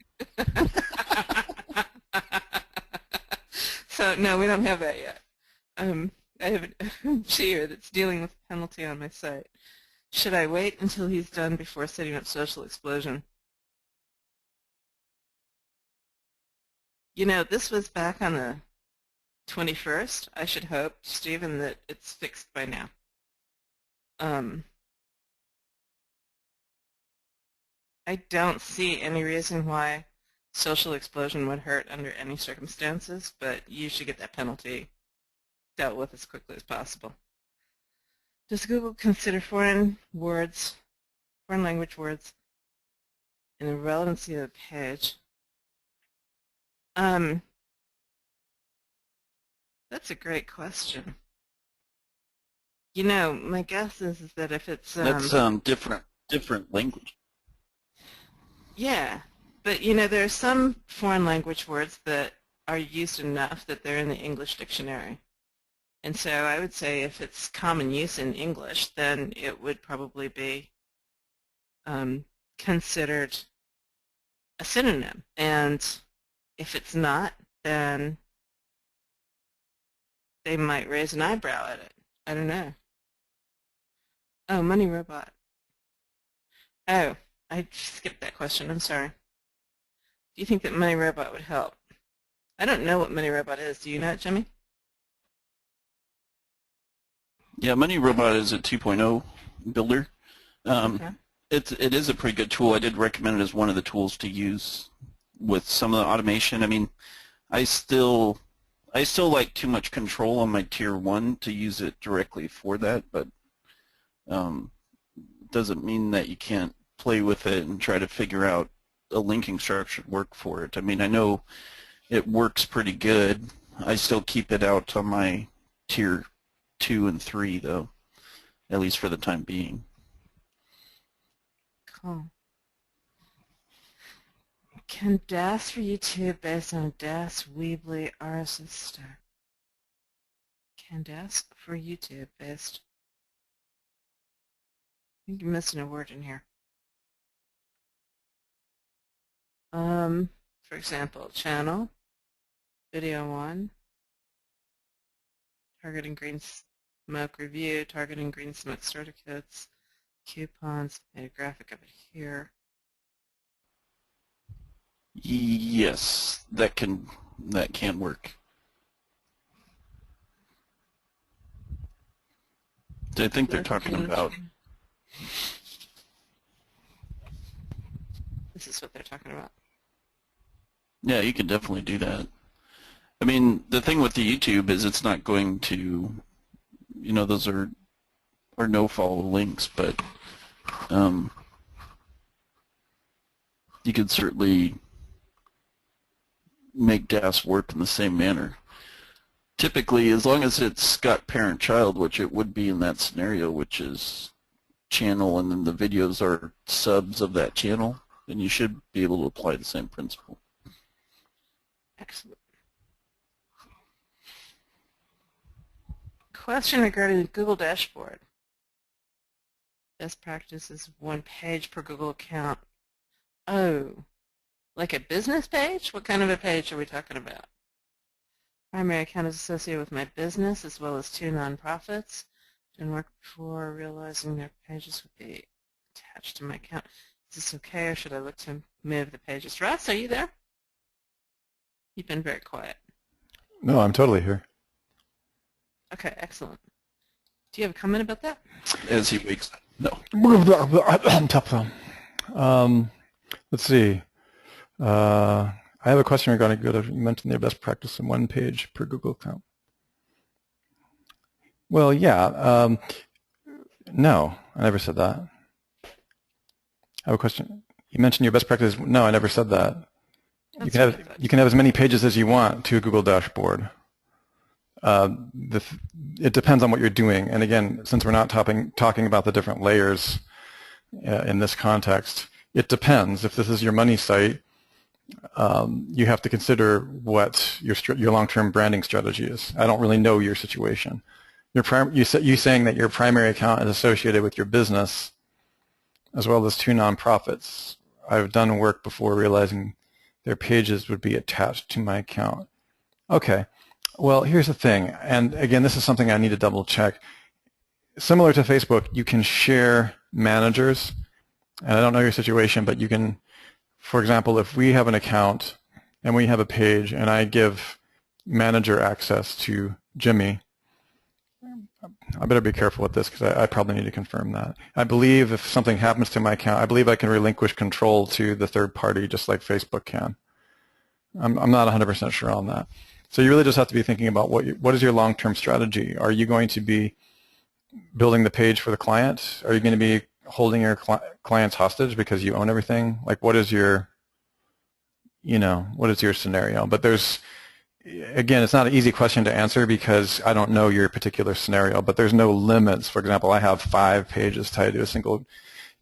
So no, we don't have that yet. I have a cheer that's dealing with a penalty on my site. Should I wait until he's done before setting up Social Explosion? You know, this was back on the 21st. I should hope, Stephen, that it's fixed by now. I don't see any reason why Social Explosion would hurt under any circumstances, but you should get that penalty dealt with as quickly as possible. Does Google consider foreign language words in the relevancy of the page? That's a great question. You know, my guess is that if it's that's different language. Yeah, but you know, there are some foreign language words that are used enough that they're in the English dictionary. And so I would say if it's common use in English, then it would probably be considered a synonym. And if it's not, then they might raise an eyebrow at it. I don't know. Oh, Money Robot. Oh, I skipped that question. I'm sorry. Do you think that Money Robot would help? I don't know what Money Robot is. Do you know it, Jimmy? Yeah, Money Robot is a 2.0 builder. Okay. It is a pretty good tool. I did recommend it as one of the tools to use with some of the automation. I mean, I still like too much control on my Tier 1 to use it directly for that, but doesn't mean that you can't play with it and try to figure out a linking structure to work for it. I mean, I know it works pretty good. I still keep it out on my Tier 2 and 3, though, at least for the time being. Cool. Can DAS for YouTube based on a DAS Weebly RSS star? Can DAS for YouTube based? I think you're missing a word in here. For example, channel, video 1, targeting green smoke review, targeting green smoke starter kits, coupons, made a graphic of it here. Yes, that can work. I think they're talking about. This is what they're talking about. Yeah, you can definitely do that. I mean, the thing with the YouTube is it's not going to, those are no follow links, but you could certainly make DAS work in the same manner. Typically, as long as it's got parent-child, which it would be in that scenario, which is channel and then the videos are subs of that channel, then you should be able to apply the same principle. Excellent. Question regarding the Google dashboard. Best practice is 1 page per Google account. Oh, like a business page? What kind of a page are we talking about? Primary account is associated with my business as well as 2 nonprofits. Didn't work before realizing their pages would be attached to my account. Is this okay, or should I look to move the pages? Russ, are you there? You've been very quiet. No, I'm totally here. Okay, excellent. Do you have a comment about that? As he wakes up. No. Let's see. I have a question regarding Google. You mentioned their best practice in 1 page per Google account. Well, yeah. No, I never said that. I have a question. You mentioned your best practice. No, I never said that. You can have as many pages as you want to a Google dashboard. It depends on what you're doing. And again, since we're not talking about the different layers in this context, it depends. If this is your money site, you have to consider what your long-term branding strategy is. I don't really know your situation. You saying that your primary account is associated with your business as well as 2 nonprofits. I've done work before realizing their pages would be attached to my account. Okay. Well, here's the thing, and again, this is something I need to double check. Similar to Facebook, you can share managers, and I don't know your situation, but you can, for example, if we have an account and we have a page and I give manager access to Jimmy, I better be careful with this because I probably need to confirm that. I believe if something happens to my account, I believe I can relinquish control to the third party just like Facebook can. I'm not 100% sure on that. So you really just have to be thinking about what is your long-term strategy. Are you going to be building the page for the client? Are you going to be holding your clients hostage because you own everything? Like, what is your scenario? But again, it's not an easy question to answer because I don't know your particular scenario, but there's no limits. For example, I have 5 pages tied to a single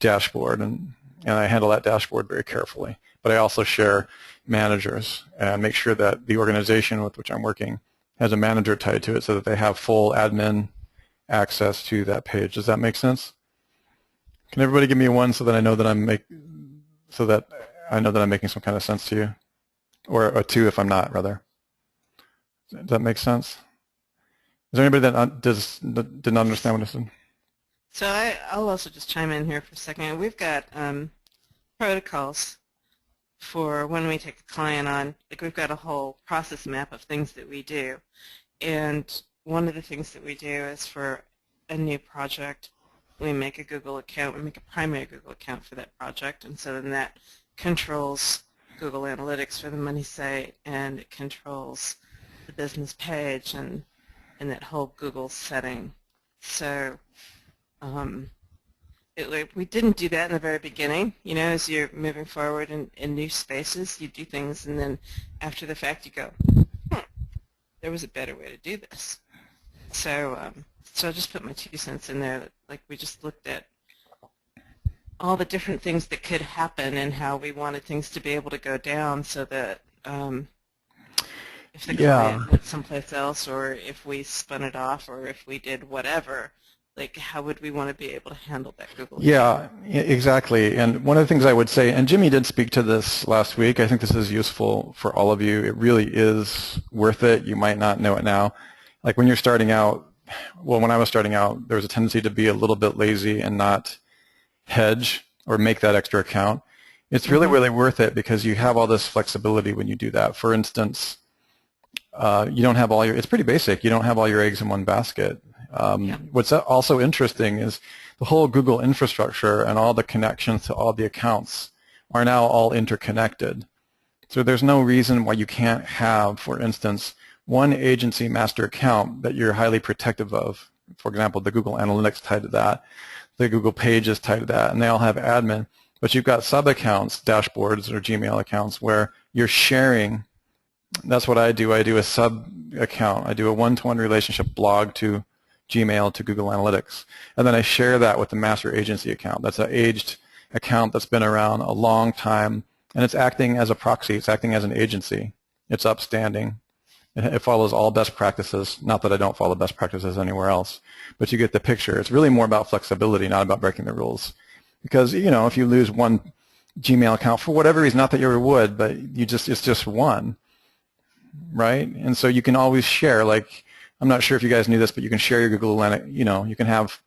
dashboard, and I handle that dashboard very carefully. But I also share managers and make sure that the organization with which I'm working has a manager tied to it so that they have full admin access to that page. Does that make sense? Can everybody give me a 1 so that I know that I'm making some kind of sense to you, or a 2 if I'm not, rather. Does that make sense? Is there anybody that didn't understand what I said? So I'll also just chime in here for a second. We've got protocols for when we take a client on. Like, we've got a whole process map of things that we do. And one of the things that we do is for a new project, we make a Google account. We make a primary Google account for that project. And so then that controls Google Analytics for the money site, and it controls the business page and that whole Google setting. So we didn't do that in the very beginning. As you're moving forward in new spaces, you do things, and then after the fact you go, there was a better way to do this. So I'll just put my 2 cents in there. Like, we just looked at all the different things that could happen and how we wanted things to be able to go down so that if the client went someplace else, or if we spun it off, or if we did whatever, like, how would we want to be able to handle that Google? Yeah, exactly. And one of the things I would say, and Jimmy did speak to this last week, I think this is useful for all of you. It really is worth it. You might not know it now. Like, when you're starting out, well, when I was starting out, there was a tendency to be a little bit lazy and not hedge or make that extra account, it's really, really worth it because you have all this flexibility when you do that. For instance, you don't have all your, it's pretty basic, you don't have all your eggs in one basket. What's also interesting is the whole Google infrastructure and all the connections to all the accounts are now all interconnected. So there's no reason why you can't have, for instance, one agency master account that you're highly protective of. For example, the Google Analytics tied to that, the Google Pages tied to that, and they all have admin. But you've got sub-accounts, dashboards, or Gmail accounts where you're sharing. That's what I do. I do a sub-account. I do a one-to-one relationship blog to Gmail to Google Analytics. And then I share that with the master agency account. That's an aged account that's been around a long time, and it's acting as a proxy. It's acting as an agency. It's upstanding. It follows all best practices. Not that I don't follow best practices anywhere else, but you get the picture. It's really more about flexibility, not about breaking the rules. Because, you know, if you lose one Gmail account for whatever reason, not that you ever would, but it's just one, right? And so you can always share, like, I'm not sure if you guys knew this, but you can share your Google Analytics, you know, you can have,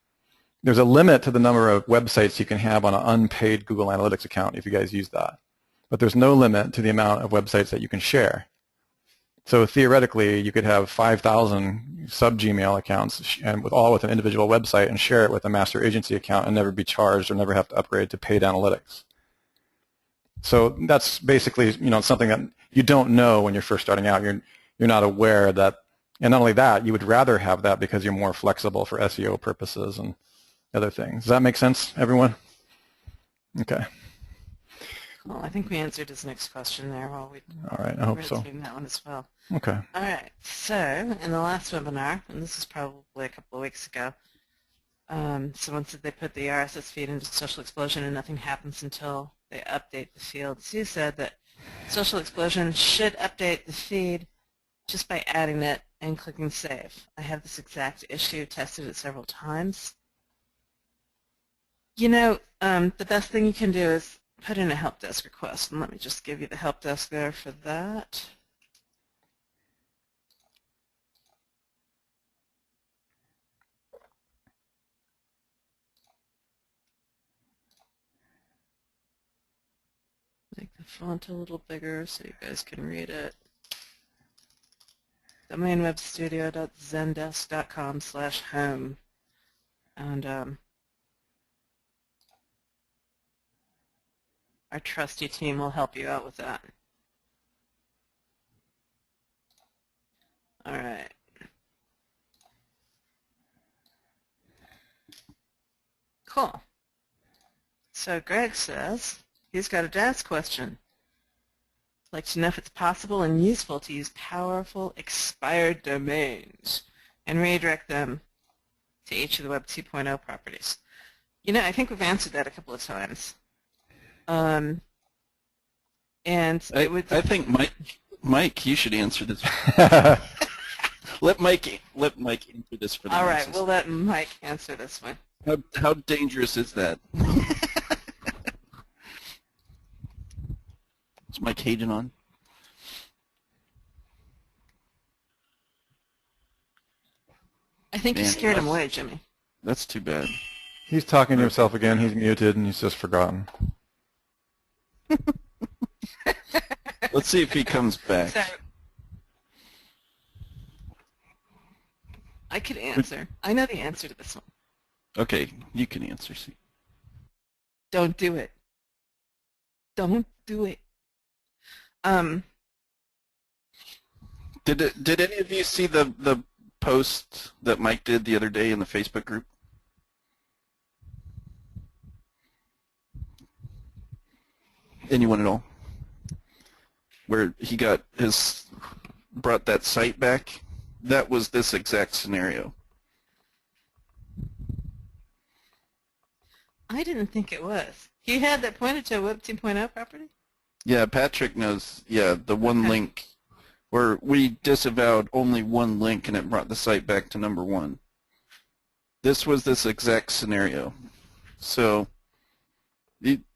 there's a limit to the number of websites you can have on an unpaid Google Analytics account if you guys use that. But there's no limit to the amount of websites that you can share. So theoretically, you could have 5,000 sub-Gmail accounts and with an individual website and share it with a master agency account and never be charged or never have to upgrade to paid analytics. So that's basically, you know, something that you don't know when you're first starting out. You're not aware that, and not only that, you would rather have that because you're more flexible for SEO purposes and other things. Does that make sense, everyone? Okay. Well, I think we answered his next question there while we all right, I hope were so. answering that one as well. Okay. All right. So in the last webinar, and this is probably a couple of weeks ago, someone said they put the RSS feed into Social Explosion and nothing happens until they update the fields. You said that Social Explosion should update the feed just by adding it and clicking Save. I have this exact issue, tested it several times. You know, the best thing you can do is put in a help desk request, and let me just give you the help desk there for that. Make the font a little bigger so you guys can read it. domainwebstudio.zendesk.com/home. And our trusty team will help you out with that. All right. Cool. So Greg says he's got a DAS question. I'd like to know if it's possible and useful to use powerful expired domains and redirect them to each of the Web 2.0 properties. You know, I think we've answered that a couple of times. And it would. I think Mike, you should answer this. Let Mike answer this for the All masses. right, we'll let Mike answer this one. How dangerous is that? Is Mike Hayden on? I think you Man, scared him away, Jimmy. That's too bad. He's talking to himself again. He's muted and he's just forgotten. Let's see if he comes back. So, I could answer. I know the answer to this one. Okay, you can answer. See. Don't do it. Don't do it. Did any of you see the post that Mike did the other day in the Facebook group? Anyone at all? Where he brought that site back? That was this exact scenario. I didn't think it was. He had that pointed to a Web 2.0 property? Yeah, Patrick knows. Yeah, the one link where we disavowed only one link and it brought the site back to number 1. This was this exact scenario. So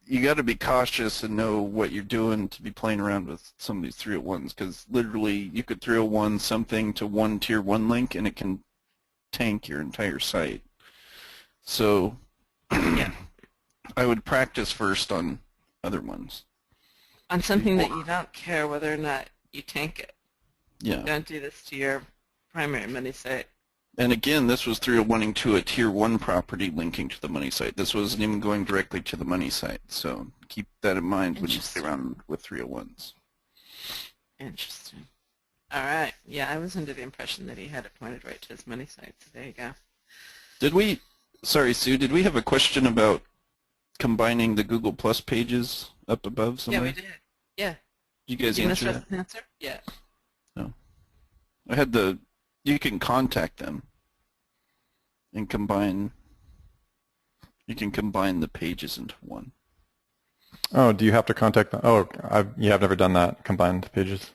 you got to be cautious and know what you're doing to be playing around with some of these 301s, because literally you could 301 something to one tier 1 link and it can tank your entire site. So Yeah. I would practice first on other ones. On something that you don't care whether or not you tank it. Yeah. Don't do this to your primary money site. And again, this was through wanting to a tier 1 property linking to the money site. This wasn't even going directly to the money site. So keep that in mind when you play around with 301s. Interesting. All right. Yeah, I was under the impression that he had it pointed right to his money site. So there you go. Did we, sorry Sue, did we have a question about combining the Google Plus pages up above somewhere? Yeah, we did. Yeah. You guys You answer that? answer? Yeah. No. I had the, you can contact them and combine, you can combine the pages into one. Oh, do you have to contact them? Oh, you have never done that, combined pages.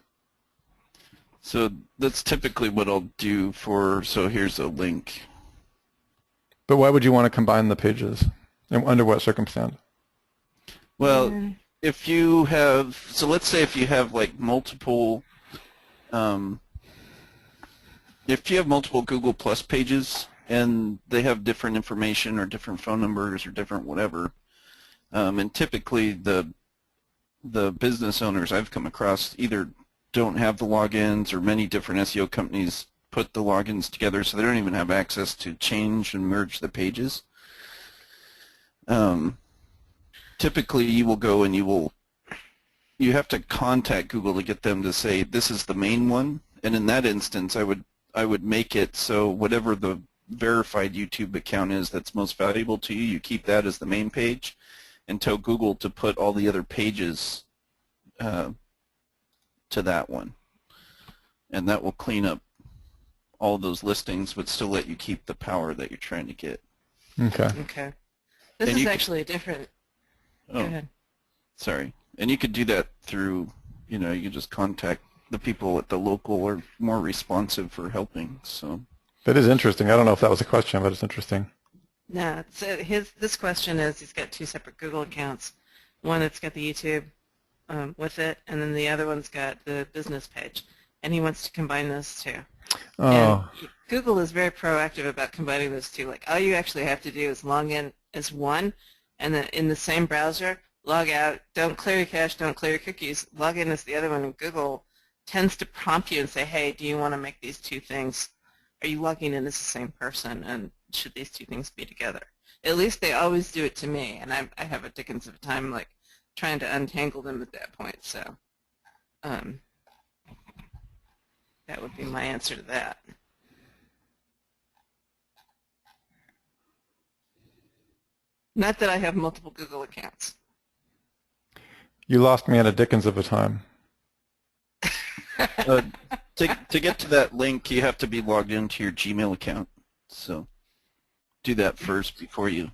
So that's typically what I'll do for, so here's a link. But why would you want to combine the pages? And under what circumstance? Well, if you have, so let's say if you have like multiple, if you have multiple Google Plus pages and they have different information or different phone numbers or different whatever, and typically the business owners I've come across either don't have the logins, or many different SEO companies put the logins together so they don't even have access to change and merge the pages. Typically you will go and you have to contact Google to get them to say this is the main one, and in that instance I would make it so whatever the verified YouTube account is that's most valuable to you, you keep that as the main page and tell Google to put all the other pages to that one, and that will clean up all those listings but still let you keep the power that you're trying to get. Okay. Okay. This And is you actually a different. Go ahead. Sorry. And you could do that through, you know, you just contact the people at the local or more responsive for helping. So That is interesting. I don't know if that was a question, but it's interesting. No, so this question is he's got two separate Google accounts. One that's got the YouTube with it, and then the other one's got the business page. And he wants to combine those two. Oh. And Google is very proactive about combining those two. Like, all you actually have to do is log in as one, and then in the same browser, log out. Don't clear your cache, don't clear your cookies. Log in as the other one, and Google tends to prompt you and say, hey, do you want to make these two things? Are you logging in as the same person, and should these two things be together? At least they always do it to me, and I have a dickens of a time like trying to untangle them at that point. So that would be my answer to that. Not that I have multiple Google accounts. You lost me at a dickens of a time. to get to that link, you have to be logged into your Gmail account. So do that first before you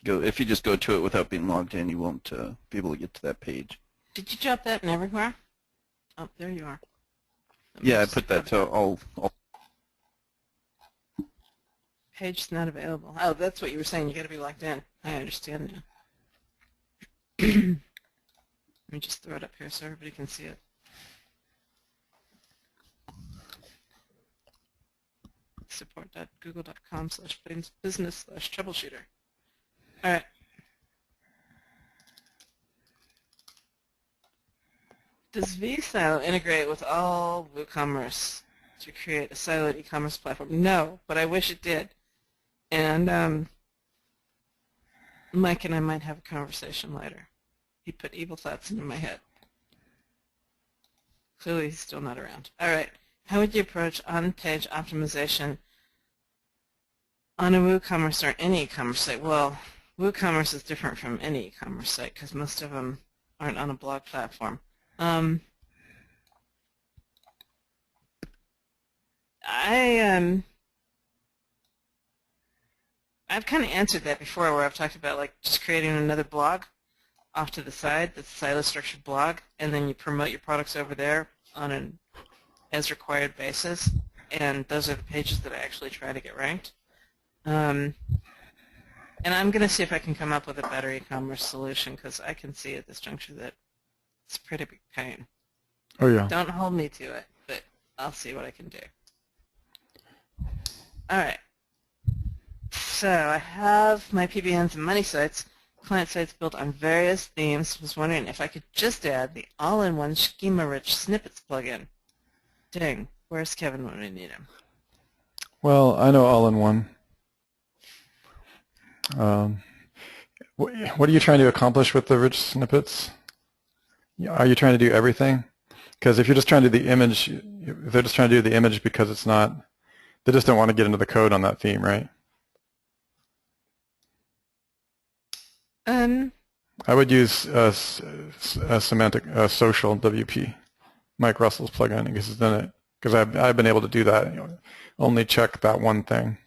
go. If you just go to it without being logged in, you won't be able to get to that page. Did you drop that in everywhere? Oh, there you are. Yeah, I put that to all. Page's not available. Oh, that's what you were saying. You got to be logged in. I understand now. Let me just throw it up here so everybody can see it. support.google.com/business/troubleshooter. All right. Does vSilo integrate with all WooCommerce to create a siloed e-commerce platform? No, but I wish it did. And Mike and I might have a conversation later. He put evil thoughts into my head. Clearly he's still not around. All right. How would you approach on-page optimization on a WooCommerce or any e-commerce site? Well, WooCommerce is different from any e-commerce site because most of them aren't on a blog platform. I've kind of answered that before, where I've talked about like just creating another blog off to the side that's a silo-structured blog, and then you promote your products over there on an as-required basis, and those are the pages that I actually try to get ranked. And I'm going to see if I can come up with a better e-commerce solution, because I can see at this juncture that it's a pretty big pain. Oh, yeah. Don't hold me to it, but I'll see what I can do. All right. So I have my PBNs and money sites. client sites built on various themes. Was wondering if I could just add the all-in-one schema-rich snippets plugin. Dang, where's Kevin when we need him? Well, I know all-in-one. What are you trying to accomplish with the rich snippets? Are you trying to do everything? Because if you're just trying to do the image, if they're just trying to do the image because it's not, they just don't want to get into the code on that theme, right? I would use a semantic social WP, Mike Russell's plugin, because I've been able to do that. Only check that one thing.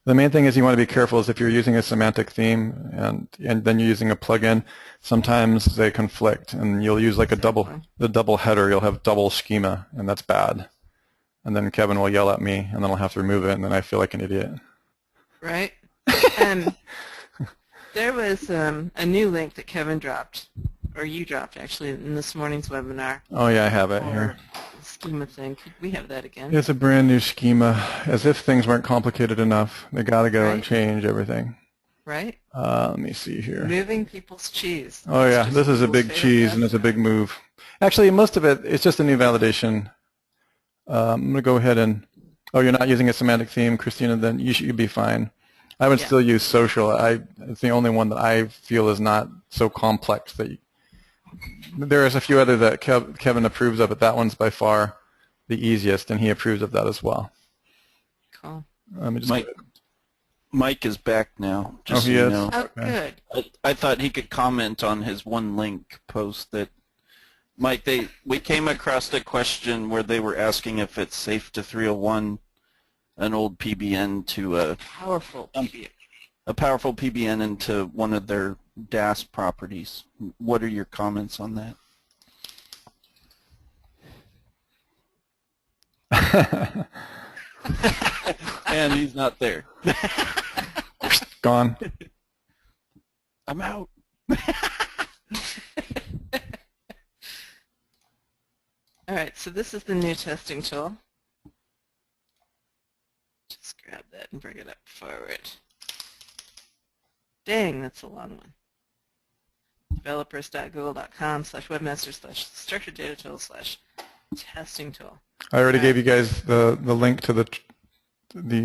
The main thing is you want to be careful is if you're using a semantic theme and then you're using a plugin, sometimes they conflict, and you'll use like the double header. You'll have double schema, and that's bad. And then Kevin will yell at me, and then I'll have to remove it, and then I feel like an idiot. Right. There was a new link that Kevin dropped, or you dropped actually, in this morning's webinar. Oh yeah, I have it here. The schema thing. Could we have that again? It's a brand new schema, as if things weren't complicated enough. They got to go and Right. change everything. Right? Let me see here. Moving people's cheese. Oh yeah, It's this is a people's big favorite cheese, and it's a big move. Actually, most of it, it's just a new validation. I'm going to go ahead and, oh, you're not using a semantic theme, Christina, then you'd be fine. I would still use social. It's the only one that I feel is not so complex. There is a few other that Kevin approves of, but that one's by far the easiest, and he approves of that as well. Cool. Let me just Mike is back now. Just he so you is? know. Oh, good. I thought he could comment on his one link post that, Mike, we came across a question where they were asking if it's safe to 301 an old PBN to a Powerful PBN. A powerful PBN into one of their DAS properties. What are your comments on that? And he's not there. gone. I'm out. All right, so this is the new testing tool. Just grab that and bring it up forward. Dang, that's a long one. Developers.google.com/webmaster/structured data tool/testing tool. I already gave you guys the link to the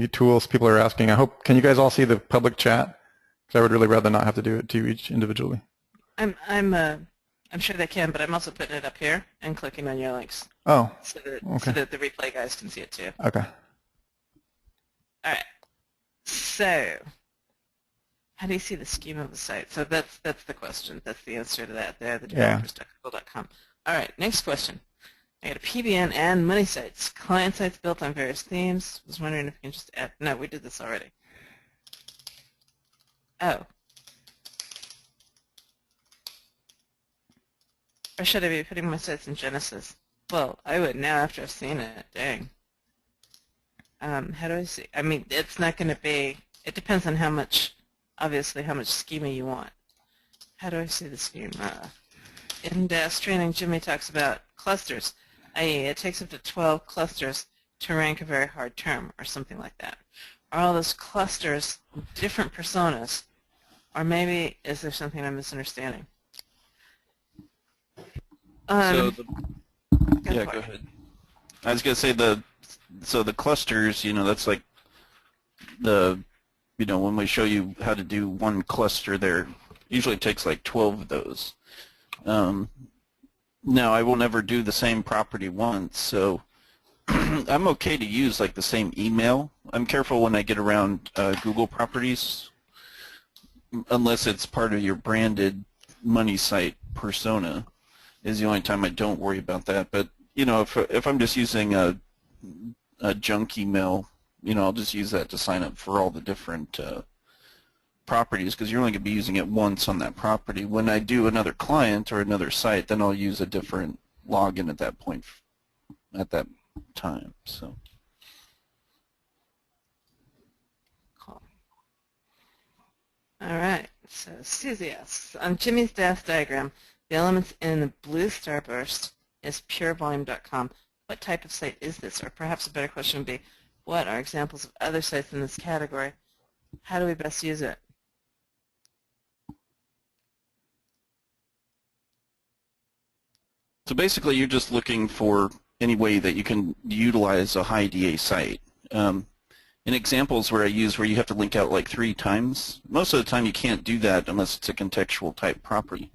tools people are asking. Can you guys all see the public chat? Because I would really rather not have to do it to you each individually. I'm sure they can, but I'm also putting it up here and clicking on your links. Oh, so okay. that the replay guys can see it too. Okay. All right. So, how do you see the schema of the site? So that's the question. That's the answer to that there, the developers.google.com. All right, next question. I got a PBN and money sites. Client sites built on various themes. Was wondering if you can just add. No, we did this already. Oh. Or should I be putting my sites in Genesis? Well, I would now after I've seen it. Dang. How do I see? I mean, it's not going to be. It depends on how much, obviously, how much schema you want. How do I see the schema? In DAS training, Jimmy talks about clusters, i.e., it takes up to 12 clusters to rank a very hard term, or something like that. Are all those clusters different personas, or maybe is there something I'm misunderstanding? Go ahead. I was going to say the clusters, that's like when we show you how to do one cluster there, usually it takes like 12 of those. Now, I will never do the same property once, so I'm okay to use like the same email. I'm careful when I get around Google properties, unless it's part of your branded money site persona, is the only time I don't worry about that. But if I'm just using a junk email, I'll just use that to sign up for all the different properties, because you're only going to be using it once on that property. When I do another client or another site, then I'll use a different login at that point, at that time. So. Cool. All right. So Susie asks, on Jimmy's DAS diagram, the elements in the blue starburst is purevolume.com. What type of site is this? Or perhaps a better question would be, what are examples of other sites in this category? How do we best use it? So basically, you're just looking for any way that you can utilize a high DA site. In examples where you have to link out like 3 times, most of the time you can't do that unless it's a contextual type property.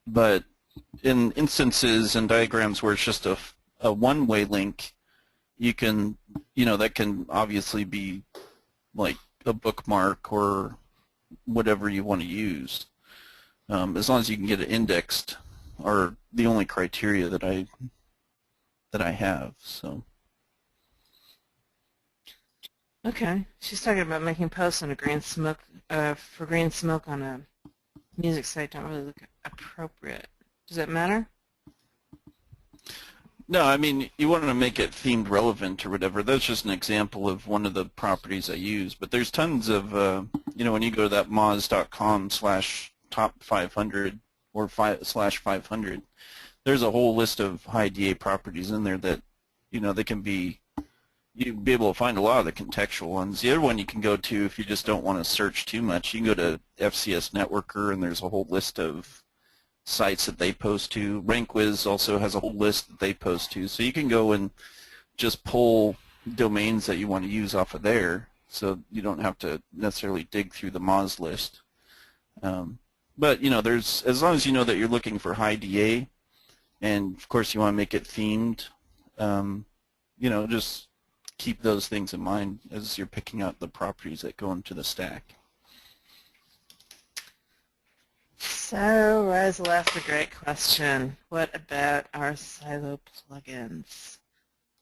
But in instances and diagrams where it's just a one-way link, you can, that can obviously be like a bookmark or whatever you want to use. As long as you can get it indexed are the only criteria that I have. So. Okay, she's talking about making posts on a green smoke for green smoke on a music site. Don't really look appropriate. Does that matter? No, I mean you want to make it themed relevant or whatever. That's just an example of one of the properties I use. But there's tons of when you go to that moz.com/top500 or /500, there's a whole list of high DA properties in there that they can be. You'll be able to find a lot of the contextual ones. The other one you can go to if you just don't want to search too much, you can go to FCS Networker, and there's a whole list of sites that they post to. RankWiz also has a whole list that they post to. So you can go and just pull domains that you want to use off of there, so you don't have to necessarily dig through the Moz list. But there's, as long as you know that you're looking for high DA, and of course you want to make it themed, just keep those things in mind as you're picking out the properties that go into the stack. So, Rosal asked a great question. What about our silo plugins?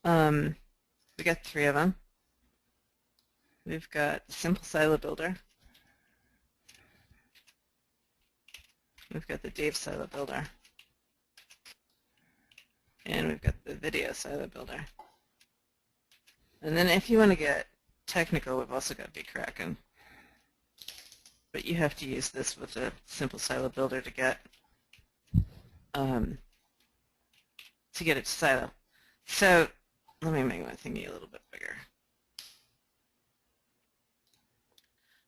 We got 3 of them. We've got the Simple Silo Builder. We've got the Dave Silo Builder. And we've got the Video Silo Builder. And then if you want to get technical, we've also got vCracken. But you have to use this with a Simple Silo Builder to get it to silo. So let me make my thingy a little bit bigger.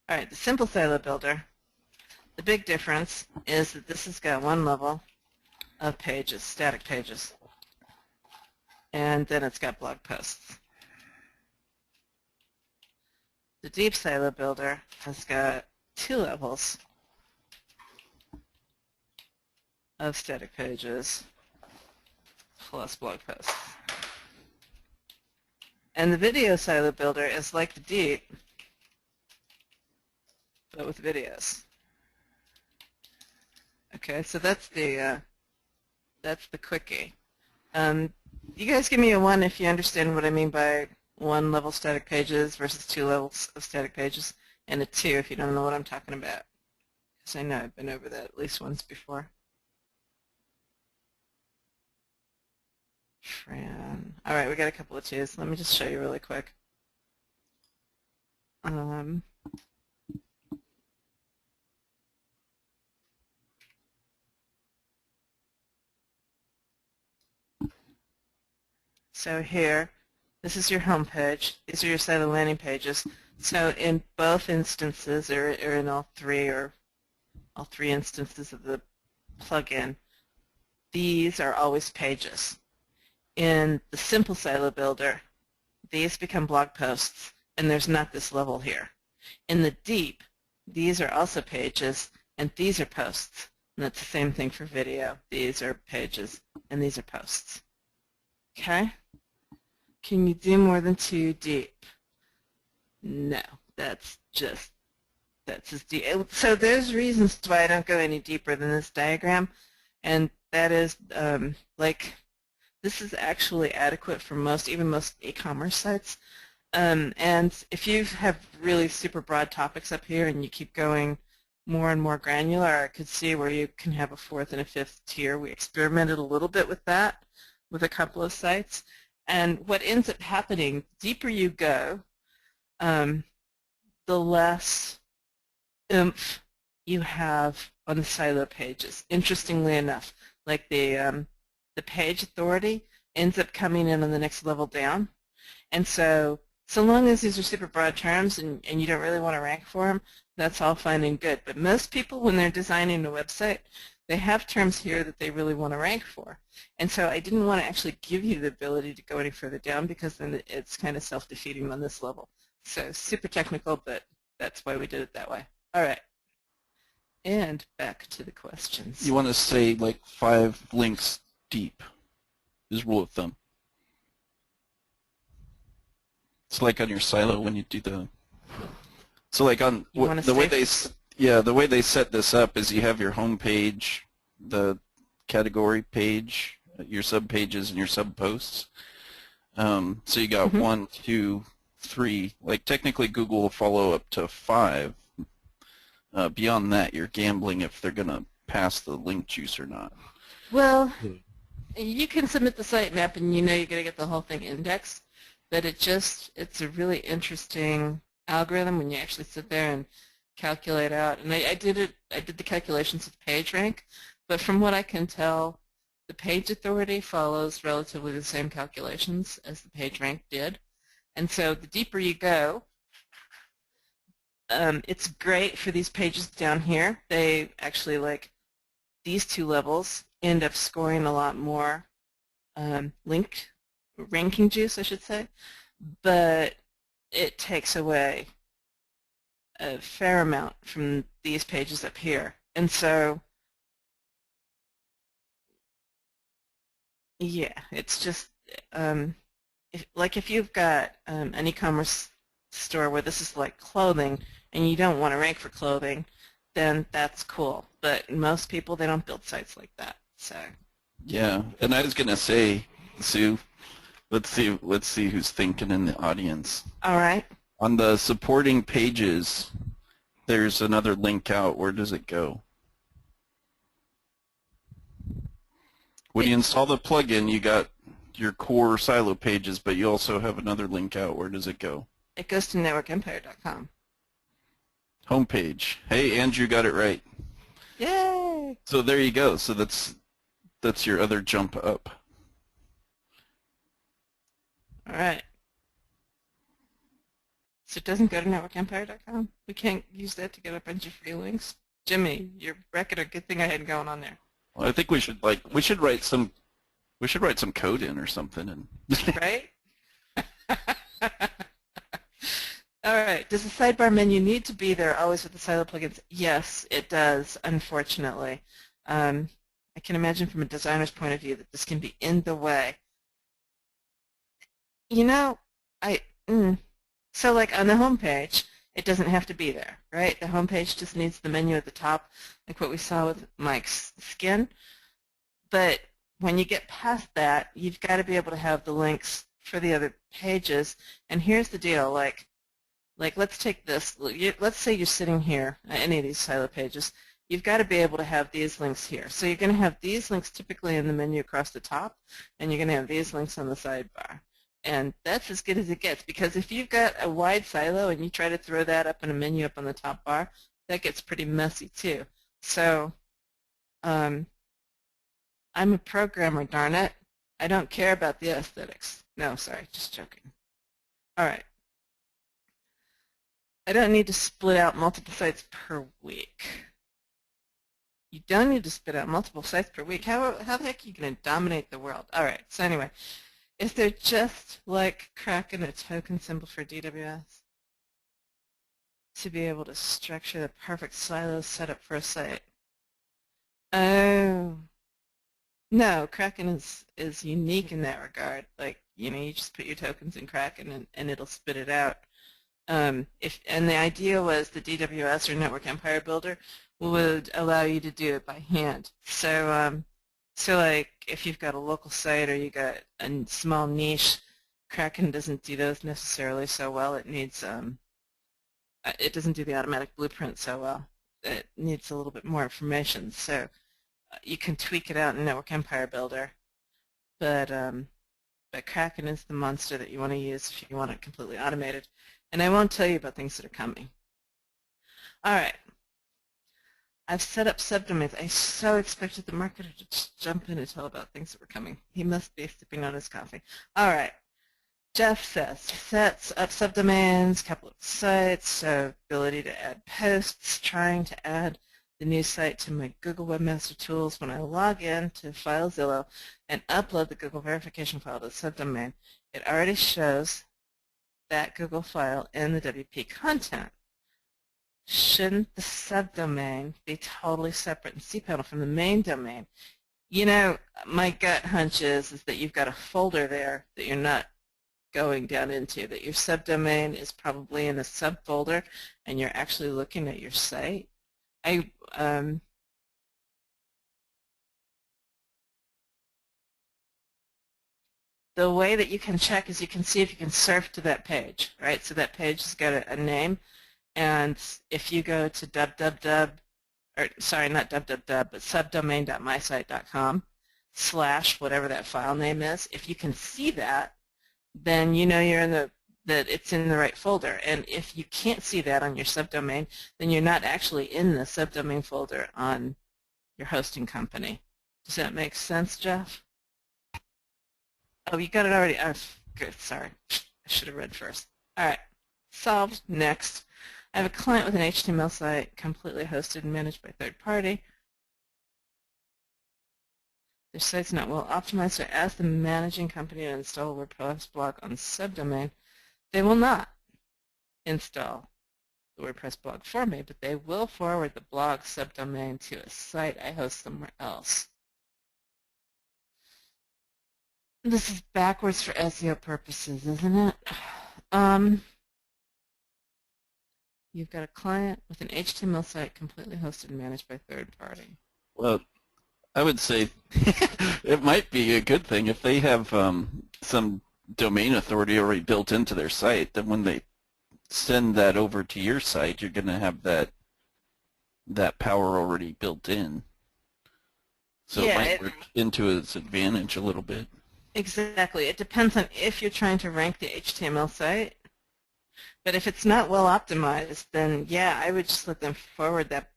All right, the Simple Silo Builder. The big difference is that this has got one level of pages, static pages, and then it's got blog posts. The Deep Silo Builder has got 2 levels of static pages plus blog posts. And the Video Silo Builder is like the Deep, but with videos. Okay, so that's the quickie. You guys give me a 1 if you understand what I mean by 1 level static pages versus 2 levels of static pages, and a 2 if you don't know what I'm talking about. Because I know I've been over that at least once before. Fran. All right, we got a couple of 2s. Let me just show you really quick. So here, this is your home page. These are your silo landing pages. So in both instances, or in all 3 instances of the plugin, these are always pages. In the Simple Silo Builder, these become blog posts, and there's not this level here. In the Deep, these are also pages, and these are posts. And that's the same thing for video. These are pages, and these are posts. Okay? Can you do more than 2 deep? No, that's as deep. So there's reasons why I don't go any deeper than this diagram, and that is this is actually adequate for even most e-commerce sites. And if you have really super broad topics up here and you keep going more and more granular, I could see where you can have a 4th and a 5th tier. We experimented a little bit with that with a couple of sites. And what ends up happening, the deeper you go, the less oomph you have on the silo pages. Interestingly enough, like the page authority ends up coming in on the next level down. And so long as these are super broad terms and you don't really want to rank for them, that's all fine and good. But most people, when they're designing a website, they have terms here that they really want to rank for. And so I didn't want to actually give you the ability to go any further down because then it's kind of self-defeating on this level. So super technical, but that's why we did it that way. All right. And back to the questions. You want to say like 5 links deep is rule of thumb. It's like on your silo when you do the. So like on the way they set this up is you have your home page, the category page, your sub pages, and your sub posts. So you got 1, 2, 3. Like technically Google will follow up to 5. Beyond that, you're gambling if they're going to pass the link juice or not. Well, you can submit the sitemap and you know you're going to get the whole thing indexed, but it's a really interesting algorithm when you actually sit there and calculate out. And I did the calculations with PageRank, but from what I can tell, the page authority follows relatively the same calculations as the PageRank did. And so the deeper you go, it's great for these pages down here. They actually, like, these 2 levels end up scoring a lot more ranking juice, I should say, but it takes away a fair amount from these pages up here. And so, yeah, it's just, if you've got an e-commerce store where this is like clothing and you don't want to rank for clothing, then that's cool. But most people, they don't build sites like that. So yeah, and I was gonna say, Sue, let's see who's thinking in the audience. all right. On the supporting pages, there's another link out. Where does it go? When you install the plugin, you got your core silo pages, but you also have another link out. Where does it go? It goes to networkempire.com. Homepage. Hey, Andrew got it right. Yay! So there you go. So that's your other jump up. All right. So it doesn't go to networkempire.com? We can't use that to get a bunch of free links? Jimmy, your record, good thing I had going on there. Well, I think we should write some code in or something and Right? All right. Does the sidebar menu need to be there always with the silo plugins? Yes, it does, unfortunately. I can imagine from a designer's point of view that this can be in the way. You know, so like on the home page, it doesn't have to be there, right? The home page just needs the menu at the top, like what we saw with Mike's skin. But when you get past that, you've got to be able to have the links for the other pages. And here's the deal, like let's take this. Let's say you're sitting here, any of these silo pages. You've got to be able to have these links here. So you're going to have these links typically in the menu across the top, and you're going to have these links on the sidebar. And that's as good as it gets, because if you've got a wide silo and you try to throw that up in a menu up on the top bar, that gets pretty messy too. So I'm a programmer, darn it. I don't care about the aesthetics. No, sorry, just joking. All right. I don't need to split out multiple sites per week. You don't need to split out multiple sites per week. How the heck are you going to dominate the world? All right, so anyway, is there just like cracking a token symbol for DWS to be able to structure the perfect silo setup for a site? Oh, no, Kraken is unique in that regard. Like, you just put your tokens in Kraken and it'll spit it out. And the idea was the DWS or Network Empire Builder would allow you to do it by hand. So like if you've got a local site or you got a small niche, Kraken doesn't do those necessarily so well. It needs it doesn't do the automatic blueprint so well. It needs a little bit more information. So you can tweak it out in Network Empire Builder, but Kraken is the monster that you want to use if you want it completely automated. And I won't tell you about things that are coming. All right. I've set up subdomains. I so expected the marketer to just jump in and tell about things that were coming. He must be sipping on his coffee. All right. Jeff says, sets up subdomains, couple of sites, so ability to add posts, trying to add the new site to my Google Webmaster Tools, when I log in to FileZilla and upload the Google verification file to the subdomain, it already shows that Google file in the WP content. Shouldn't the subdomain be totally separate in cPanel from the main domain? You know, my gut hunch is that you've got a folder there that you're not going down into, that your subdomain is probably in a subfolder and you're actually looking at your site. The way that you can check is you can see if you can surf to that page, right? So that page has got a name, and if you go to www, or sorry, not www, but subdomain.mysite.com / whatever that file name is, if you can see that, then you know you're in that it's in the right folder. And if you can't see that on your subdomain, then you're not actually in the subdomain folder on your hosting company. Does that make sense, Jeff? Oh, you got it already. Oh, good. Sorry. I should have read first. All right. Solved. Next. I have a client with an HTML site completely hosted and managed by third party. Their site's not well optimized, so I asked the managing company to install a WordPress blog on subdomain. They will not install the WordPress blog for me, but they will forward the blog subdomain to a site I host somewhere else. This is backwards for SEO purposes, isn't it? You've got a client with an HTML site completely hosted and managed by third party. Well, I would say it might be a good thing if they have some domain authority already built into their site. Then when they send that over to your site, you're going to have that power already built in. So yeah, it might work into its advantage a little bit. Exactly. It depends on if you're trying to rank the HTML site. But if it's not well optimized, then yeah, I would just let them forward that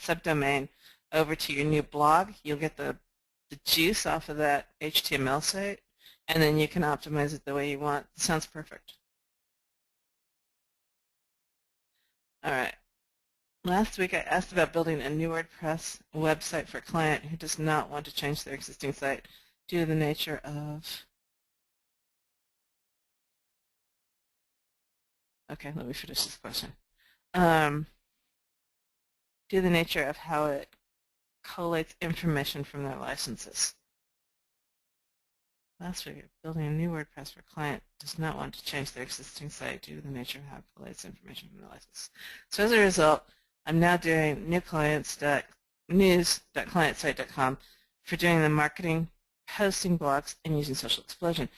subdomain over to your new blog. You'll get the juice off of that HTML site, and then you can optimize it the way you want. It sounds perfect. All right. Last week I asked about building a new WordPress website for a client who does not want to change their existing site due to the nature of... Okay, let me finish this question. Due to the nature of how it collates information from their licenses. Last week, building a new WordPress for a client does not want to change their existing site due to the nature of how it collates information from their licenses. So as a result, I'm now doing news.clientsite.com for doing the marketing, posting blogs, and using Social Explosion.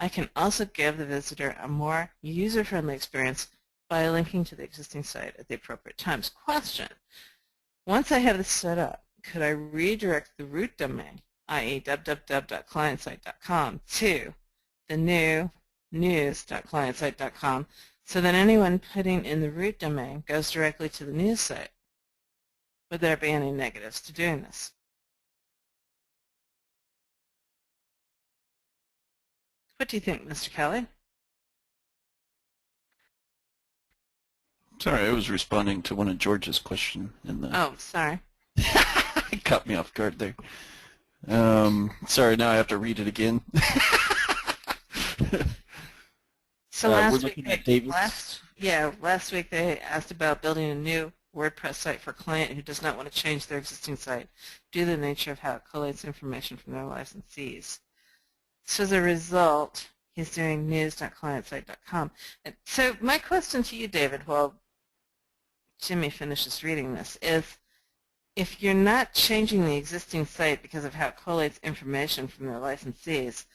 I can also give the visitor a more user-friendly experience by linking to the existing site at the appropriate times. Question: once I have this set up, could I redirect the root domain, i.e. www.clientsite.com, to the new news.clientsite.com so that anyone putting in the root domain goes directly to the news site? Would there be any negatives to doing this? What do you think, Mr. Kelley? Sorry, I was responding to one of George's questions in the... Oh, sorry. It caught me off guard there. Sorry, now I have to read it again. So last week they asked about building a new WordPress site for a client who does not want to change their existing site due to the nature of how it collates information from their licensees. So as a result, he's doing news.clientsite.com. And so my question to you, David, while Jimmy finishes reading this, is if you're not changing the existing site because of how it collates information from their licensees,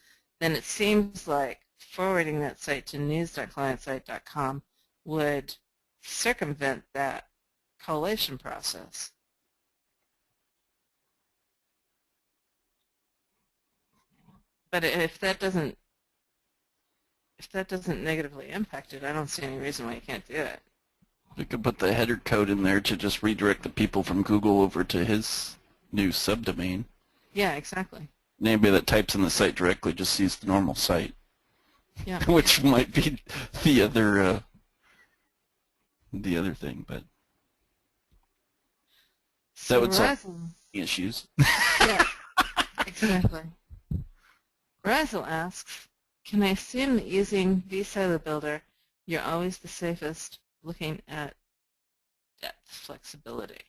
then it seems like forwarding that site to news.clientsite.com would circumvent that collation process. But if that doesn't negatively impact it, I don't see any reason why you can't do it. We could put the header code in there to just redirect the people from Google over to his new subdomain. Yeah, exactly. And anybody that types in the site directly just sees the normal site. Yeah. Which might be the other thing, but So would solve Razzle, issues. yeah, exactly. Razzle asks, can I assume that using vSilo Builder, you're always the safest looking at depth flexibility?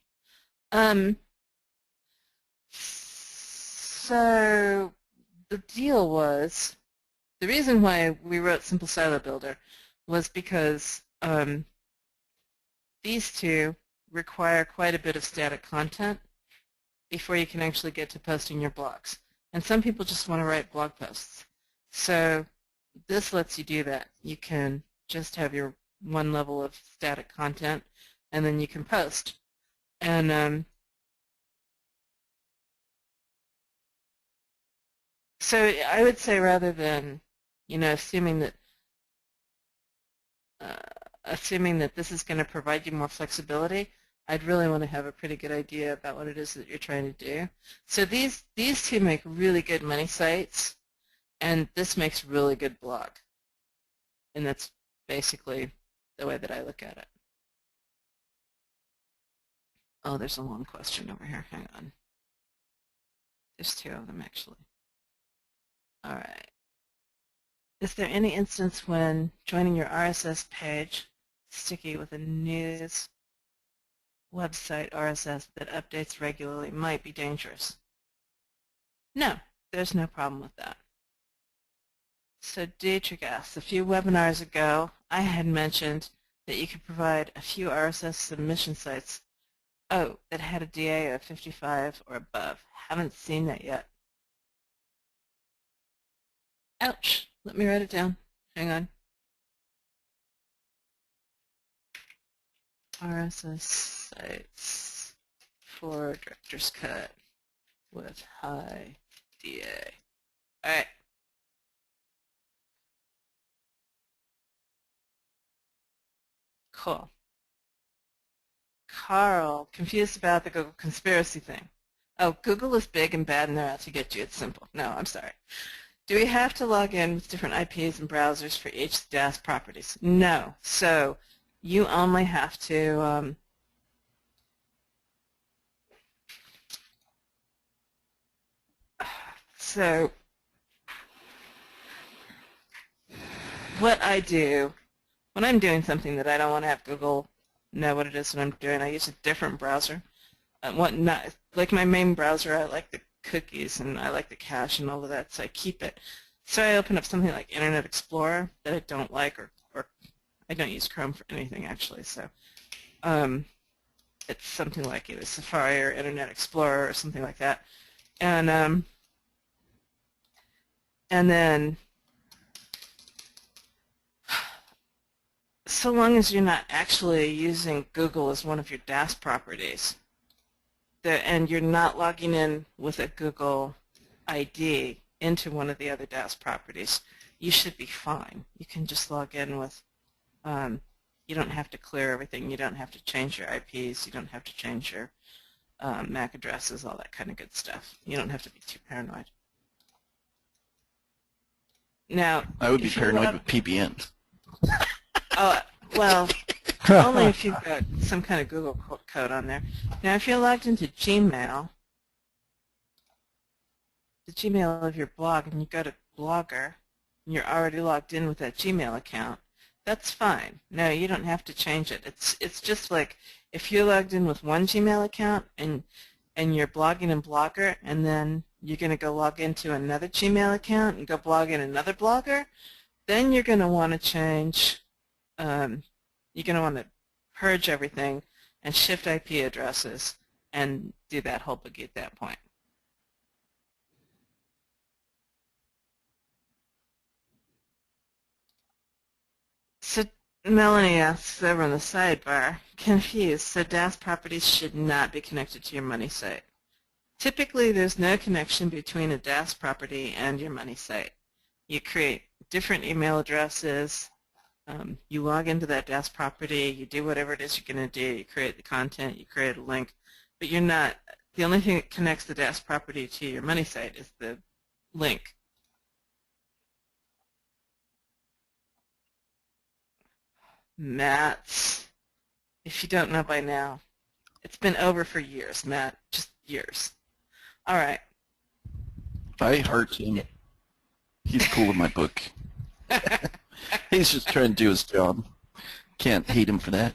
So the deal was, the reason why we wrote Simple Silo Builder was because these two require quite a bit of static content before you can actually get to posting your blogs. And some people just want to write blog posts. So this lets you do that. You can just have your one level of static content, and then you can post. And so I would say, rather than, assuming that this is going to provide you more flexibility, I'd really want to have a pretty good idea about what it is that you're trying to do. So these two make really good money sites, and this makes really good blog. And that's basically the way that I look at it. Oh, there's a long question over here. Hang on. There's two of them, actually. All right. Is there any instance when joining your RSS page, sticky with a news website RSS that updates regularly, might be dangerous? No, there's no problem with that. So Dietrich asks, a few webinars ago, I had mentioned that you could provide a few RSS submission sites, that had a DA of 55 or above. Haven't seen that yet. Ouch. Let me write it down. Hang on. RSS sites for Director's Cut with high DA. All right. Cool. Carl, confused about the Google conspiracy thing. Oh, Google is big and bad and they're out to get you. It's simple. No, I'm sorry. Do we have to log in with different IPs and browsers for each DAS properties? No. So you only have to so what I do when I'm doing something that I don't want to have Google know what it is that I'm doing, I use a different browser. Like my main browser, I like the cookies and I like the cache and all of that, so I keep it. So I open up something like Internet Explorer that I don't like, or I don't use Chrome for anything actually. So it's something like either Safari or Internet Explorer or something like that, and then so long as you're not actually using Google as one of your DAS properties, and you're not logging in with a Google ID into one of the other DAS properties, you should be fine. You can just log in with, you don't have to clear everything. You don't have to change your IPs. You don't have to change your MAC addresses, all that kind of good stuff. You don't have to be too paranoid. Now, I would be paranoid with PBNs. Oh, well, only if you've got some kind of Google code on there. Now, if you're logged into Gmail, the Gmail of your blog, and you go to Blogger, and you're already logged in with that Gmail account, that's fine. No, you don't have to change it. It's just like if you're logged in with one Gmail account and you're blogging in Blogger, and then you're going to go log into another Gmail account and go blog in another Blogger, then you're going to want to change. You're going to want to purge everything and shift IP addresses and do that whole boogie at that point. So Melanie asks over on the sidebar, confused, so DAS properties should not be connected to your money site. Typically, there's no connection between a DAS property and your money site. You create different email addresses. You log into that DAS property, you do whatever it is you're going to do, you create the content, you create a link, but you're not, the only thing that connects the DAS property to your money site is the link. Matt, if you don't know by now, It's been over for years, Matt. Just years. All right. I heart him. He's cool in my book. He's just trying to do his job. Can't hate him for that.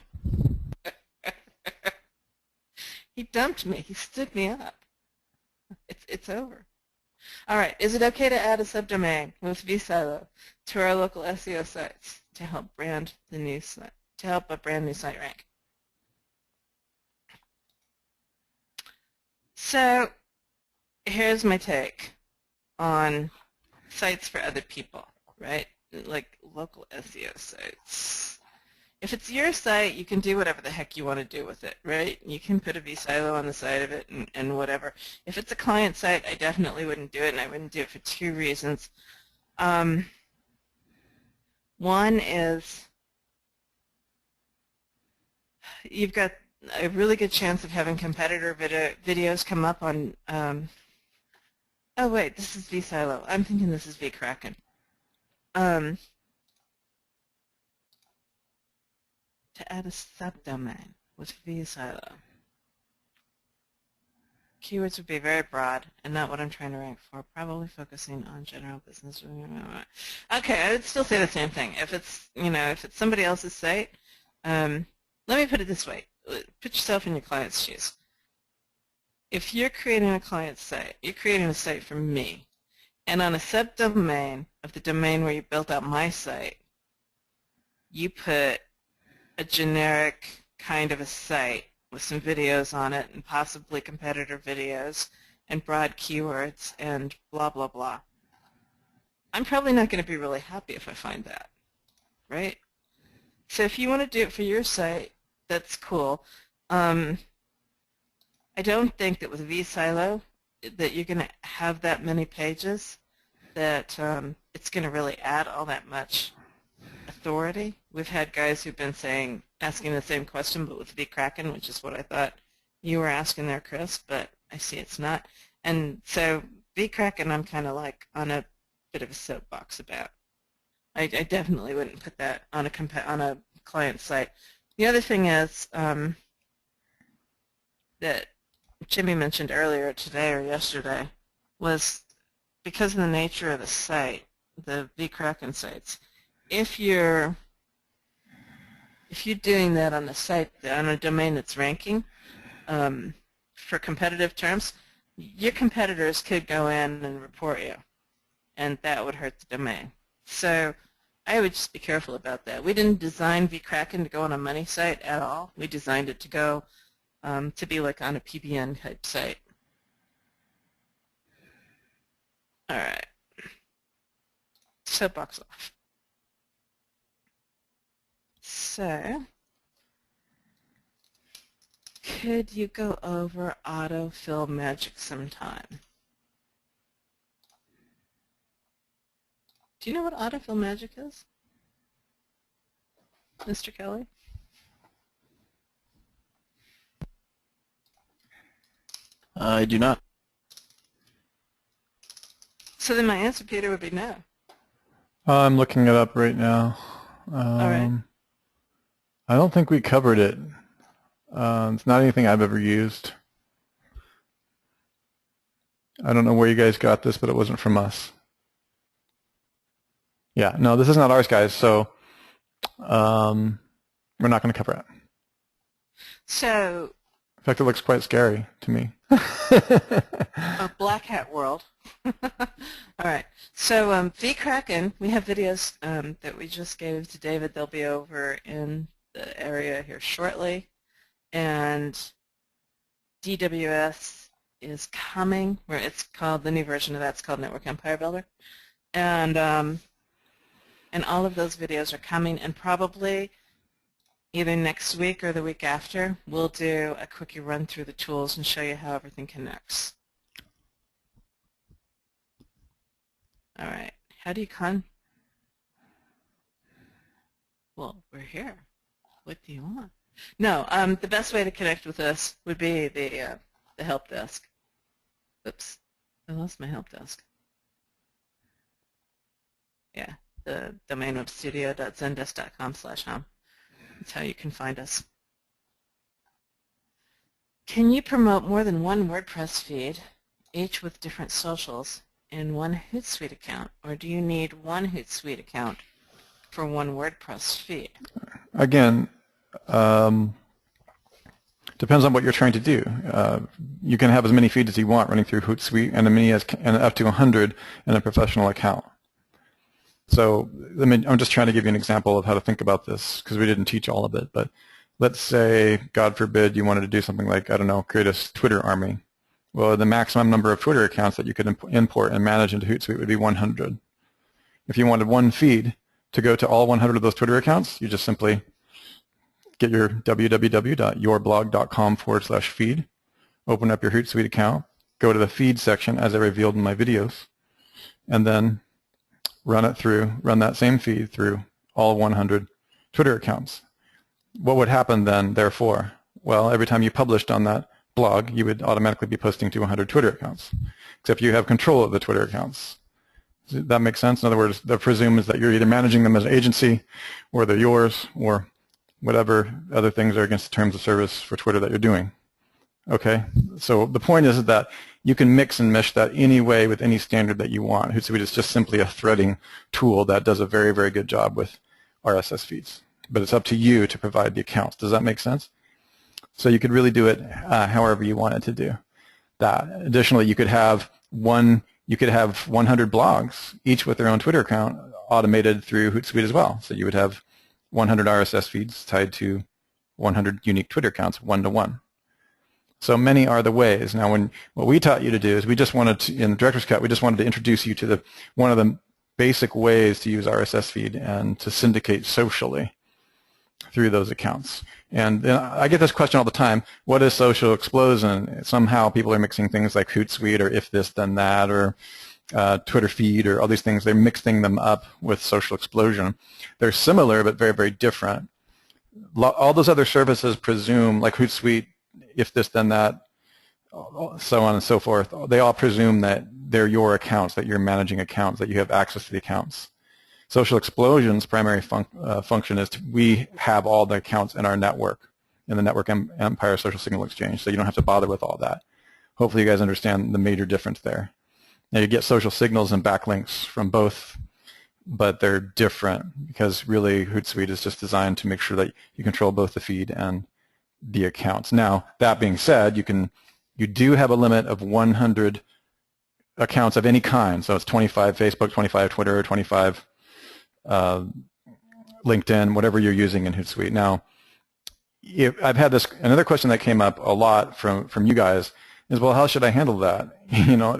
He dumped me. He stood me up. It's over. All right. Is it okay to add a subdomain with vSilo to our local SEO sites to help brand the new site, to help a brand new site rank? So here's my take on sites for other people, right? Like local SEO sites. If it's your site, you can do whatever the heck you want to do with it, right? You can put a vSilo on the side of it and whatever. If it's a client site, I definitely wouldn't do it, and I wouldn't do it for two reasons. One is you've got a really good chance of having competitor videos come up on, oh wait, this is vSilo. I'm thinking this is vKraken. To add a subdomain with vSilo. Keywords would be very broad and not what I'm trying to rank for, probably focusing on general business. Okay, I would still say the same thing. If it's, if it's somebody else's site, let me put it this way. Put yourself in your client's shoes. If you're creating a client site, you're creating a site for me, and on a subdomain of the domain where you built out my site, you put a generic kind of a site with some videos on it and possibly competitor videos and broad keywords and blah, blah, blah. I'm probably not going to be really happy if I find that, right? So if you want to do it for your site, that's cool. I don't think that with vSilo that you're going to have that many pages that it's going to really add all that much authority. We've had guys who've been asking the same question, but with vKraken, which is what I thought you were asking there, Chris, but I see it's not. And so vKraken, I'm kind of like on a bit of a soapbox about. I definitely wouldn't put that on a client site. The other thing is that Jimmy mentioned earlier today or yesterday was because of the nature of the site, the vKraken sites. If you're doing that on a site, on a domain that's ranking for competitive terms, your competitors could go in and report you, and that would hurt the domain. So I would just be careful about that. We didn't design vKraken to go on a money site at all. We designed it to go to be like on a PBN type site. All right. Soapbox off. So, could you go over autofill magic sometime? Do you know what autofill magic is, Mr. Kelley? I do not. So then my answer, Peter, would be no. I'm looking it up right now. All right. I don't think we covered it. It's not anything I've ever used. I don't know where you guys got this, but it wasn't from us. Yeah, no, this is not ours, guys, so we're not going to cover it. So, in fact, it looks quite scary to me. a black hat world. All right. So vKraken, we have videos that we just gave to David. They'll be over in the area here shortly. And DWS is coming, where it's called, the new version of that's called Network Empire Builder. And all of those videos are coming, and probably either next week or the week after, we'll do a quickie run through the tools and show you how everything connects. All right. How do you Well, we're here. What do you want? No, the best way to connect with us would be the help desk. Oops, I lost my help desk. Yeah, the domain of studio.zendesk.com/home. That's how you can find us. Can you promote more than one WordPress feed, each with different socials, in one Hootsuite account, or do you need one Hootsuite account for one WordPress feed? Again, depends on what you're trying to do. You can have as many feeds as you want running through Hootsuite, and up to 100 in a professional account. So I'm just trying to give you an example of how to think about this, because we didn't teach all of it. But let's say, God forbid, you wanted to do something like, I don't know, create a Twitter army. Well, the maximum number of Twitter accounts that you could import and manage into Hootsuite would be 100. If you wanted one feed to go to all 100 of those Twitter accounts, you just simply get your www.yourblog.com/feed, open up your Hootsuite account, go to the feed section as I revealed in my videos, and then run that same feed through all 100 Twitter accounts. What would happen then, therefore? Well, every time you published on that blog, you would automatically be posting to 100 Twitter accounts, except you have control of the Twitter accounts. Does that make sense? In other words, the presume is that you're either managing them as an agency, or they're yours, or whatever other things are against the terms of service for Twitter that you're doing. Okay, so the point is that you can mix and mesh that any way with any standard that you want. Hootsuite is just simply a threading tool that does a very, very good job with RSS feeds. But it's up to you to provide the accounts. Does that make sense? So you could really do it however you wanted to do that. Additionally, you could have 100 blogs, each with their own Twitter account, automated through Hootsuite as well. So you would have 100 RSS feeds tied to 100 unique Twitter accounts, one-to-one. So many are the ways. Now, what we taught you to do is we just wanted to, in the Director's Cut, we just wanted to introduce you to one of the basic ways to use RSS feed and to syndicate socially through those accounts. And I get this question all the time, what is social explosion? Somehow people are mixing things like Hootsuite or if this then that or Twitter feed or all these things. They're mixing them up with social explosion. They're similar but very, very different. All those other services presume, like Hootsuite, if this then that, so on and so forth, they all presume that they're your accounts, that you're managing accounts, that you have access to the accounts. Social Explosion's primary function is we have all the accounts in our network, in the Network Empire Social Signal Exchange, so you don't have to bother with all that. Hopefully you guys understand the major difference there. Now you get social signals and backlinks from both, but they're different because really Hootsuite is just designed to make sure that you control both the feed and the accounts. Now, that being said, you do have a limit of 100 accounts of any kind. So it's 25 Facebook, 25 Twitter, 25 LinkedIn, whatever you're using in Hootsuite. Now, I've had another question that came up a lot from you guys is, well, how should I handle that?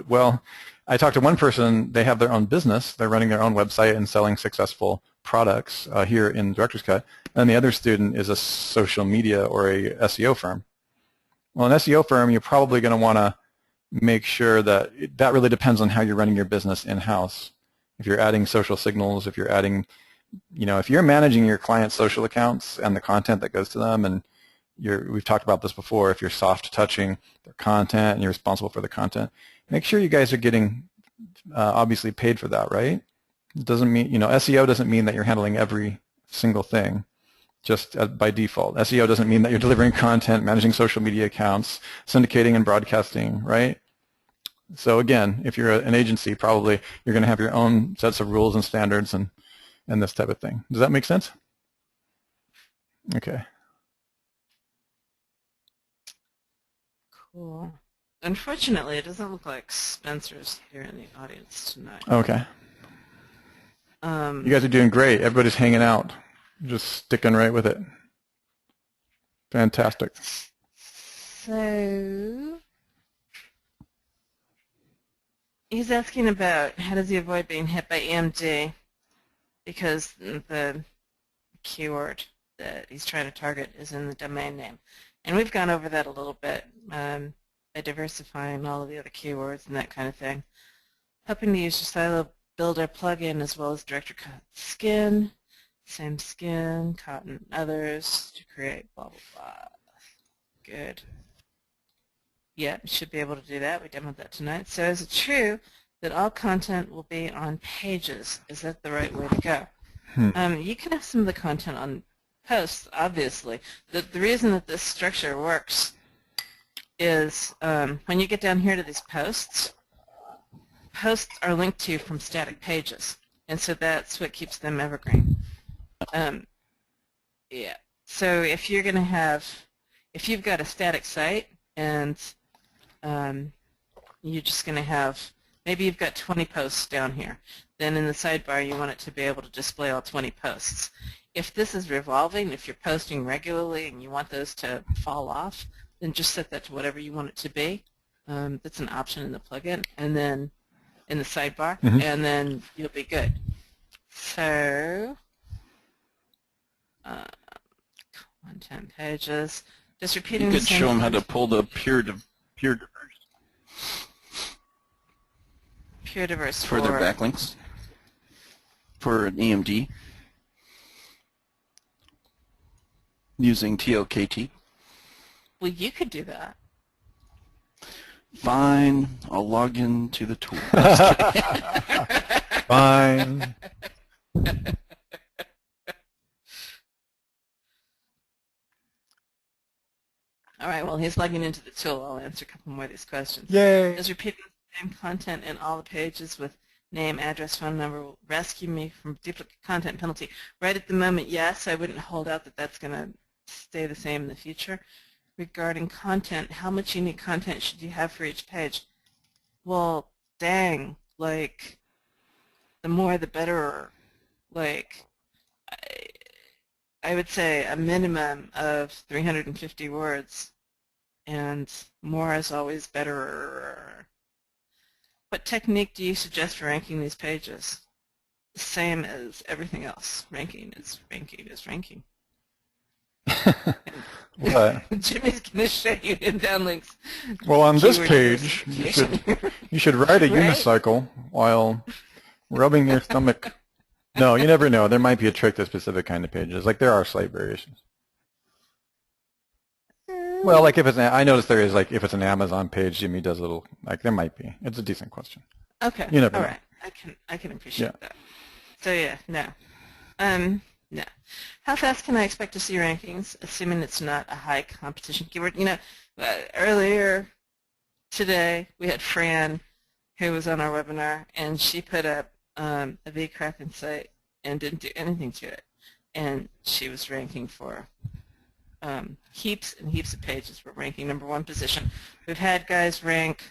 Well, I talked to one person, they have their own business, they're running their own website and selling successful products here in Director's Cut, and the other student is a social media or a SEO firm. Well, an SEO firm, you're probably going to want to make sure that really depends on how you're running your business in-house. If you're adding social signals, if you're adding, if you're managing your clients' social accounts and the content that goes to them, and we've talked about this before, if you're soft touching their content and you're responsible for the content, make sure you guys are getting obviously paid for that, right? It doesn't mean, SEO doesn't mean that you're handling every single thing just by default. SEO doesn't mean that you're delivering content, managing social media accounts, syndicating and broadcasting, right? So again, if you're an agency, probably you're going to have your own sets of rules and standards and this type of thing. Does that make sense? Okay. Cool. Unfortunately, it doesn't look like Spencer's here in the audience tonight. Okay. You guys are doing great. Everybody's hanging out. Just sticking right with it. Fantastic. So he's asking about how does he avoid being hit by EMD because the keyword that he's trying to target is in the domain name. And we've gone over that a little bit by diversifying all of the other keywords and that kind of thing. Helping to use your Silo Builder plugin as well as Director Cut Skin, same skin, cotton, others to create blah, blah, blah. Good. Yeah, you should be able to do that. We demoed that tonight. So is it true that all content will be on pages? Is that the right way to go? You can have some of the content on posts, obviously. The reason that this structure works is when you get down here to these posts, posts are linked to from static pages, and so that's what keeps them evergreen. Yeah. So if you're going to have, if you've got a static site and you're just going to have, maybe you've got 20 posts down here, then in the sidebar you want it to be able to display all 20 posts. If this is revolving, if you're posting regularly and you want those to fall off, then just set that to whatever you want it to be. That's an option in the plugin, and then in the sidebar, and then you'll be good. So, content pages, just repeating You the could same show them how to thing. pull the pure diverse for their backlinks for an EMD using TLKT. Well, you could do that. Fine, I'll log in to the tool. Fine. All right, well, he's logging into the tool. I'll answer a couple more of these questions. Yay. Does repeating the same content in all the pages with name, address, phone number will rescue me from duplicate content penalty? Right at the moment, yes. I wouldn't hold out that that's going to stay the same in the future. Regarding content, how much unique content should you have for each page? Well, dang, like, the more the better. Like, I would say a minimum of 350 words, and more is always better. What technique do you suggest for ranking these pages? The same as everything else. Ranking is ranking is ranking. What? Jimmy's going to show you inbound links. Well, on this Keyword page, you should ride a Right? unicycle while rubbing your stomach. No, you never know. There might be a trick to specific kind of pages. Like there are slight variations. Well, like if it's, I noticed there is, like if it's an Amazon page, Jimmy does a little, like there might be. It's a decent question. Okay. You never All know. right. I can appreciate Yeah. that. So yeah, no. No. How fast can I expect to see rankings, assuming it's not a high competition keyword? You know, earlier today we had Fran, who was on our webinar, and she put up a V-cracking site and didn't do anything to it, and she was ranking for heaps and heaps of pages. We're ranking #1 position. We've had guys rank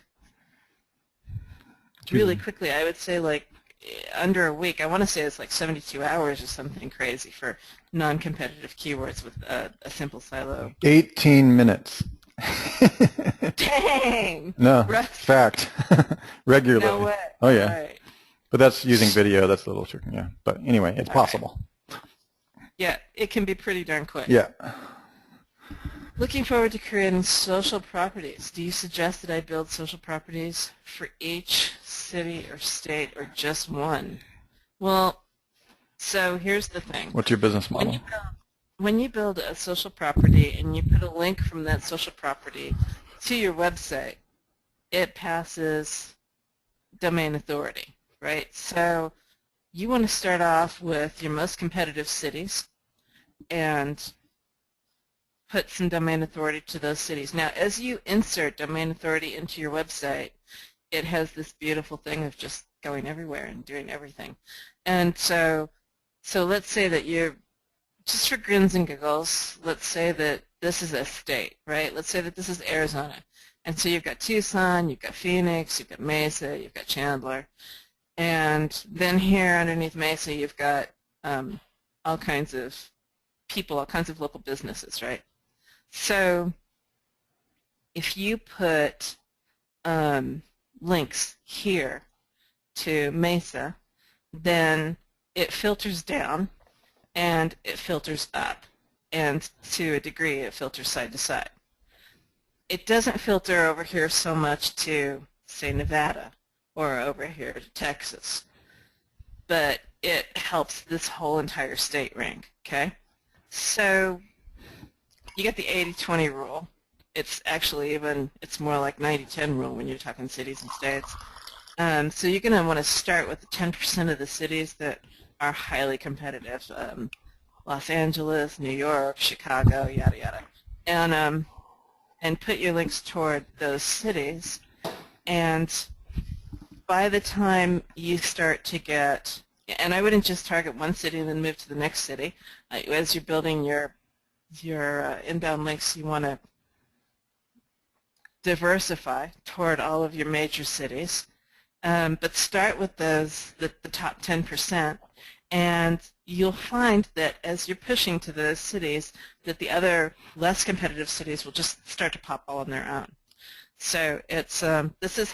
really quickly. I would say like under a week. I want to say it's like 72 hours or something crazy for non-competitive keywords with a simple silo. 18 minutes. Dang! No, Right. fact. Regularly. No way. Oh yeah. Right. But that's using video. That's a little tricky. Yeah. But anyway, it's possible. Yeah, it can be pretty darn quick. Yeah. Looking forward to creating social properties. Do you suggest that I build social properties for each city or state or just one? Well, so here's the thing. What's your business model? When you build a social property and you put a link from that social property to your website, it passes domain authority, right? So you want to start off with your most competitive cities and put some domain authority to those cities. Now, as you insert domain authority into your website, it has this beautiful thing of just going everywhere and doing everything. And so let's say that you're, just for grins and giggles, let's say that this is a state, right? Let's say that this is Arizona. And so you've got Tucson, you've got Phoenix, you've got Mesa, you've got Chandler. And then here underneath Mesa, you've got all kinds of people, all kinds of local businesses, right? So if you put links here to Mesa, then it filters down and it filters up, and to a degree it filters side to side. It doesn't filter over here so much to, say, Nevada or over here to Texas, but it helps this whole entire state rank, okay? So you get the 80-20 rule. It's actually even, it's more like 90-10 rule when you're talking cities and states. So you're going to want to start with the 10% of the cities that are highly competitive. Los Angeles, New York, Chicago, yada yada. And and put your links toward those cities. And by the time you start to get, and I wouldn't just target one city and then move to the next city. As you're building your inbound links, you want to diversify toward all of your major cities. But start with those, the top 10%, and you'll find that as you're pushing to those cities, that the other less competitive cities will just start to pop all on their own. So it's this is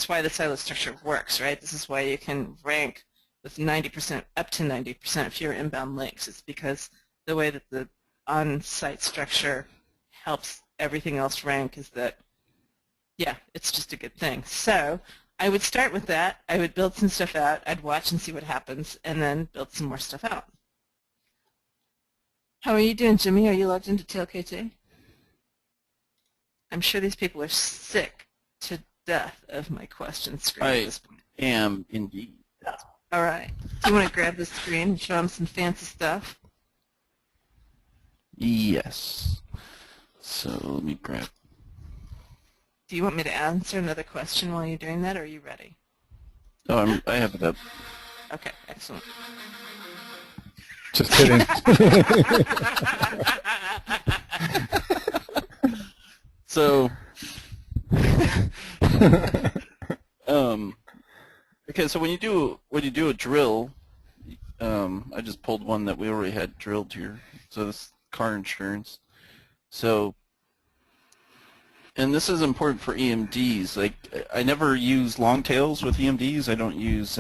why the silo structure works, right? This is why you can rank with 90%, up to 90% of your inbound links. It's because the way that the on-site structure helps everything else rank is that, yeah, it's just a good thing. So I would start with that. I would build some stuff out. I'd watch and see what happens, and then build some more stuff out. How are you doing, Jimmy? Are you logged into TailKT? I'm sure these people are sick to death of my question screen at this point. I am indeed. All right. Do you want to grab the screen and show them some fancy stuff? Yes. So let me grab. Do you want me to answer another question while you're doing that, or are you ready? Oh, I have it up. Okay, excellent. Just kidding. So, okay. So when you do a drill, I just pulled one that we already had drilled here. So this car insurance. So, and this is important for EMDs. Like, I never use long tails with EMDs. I don't use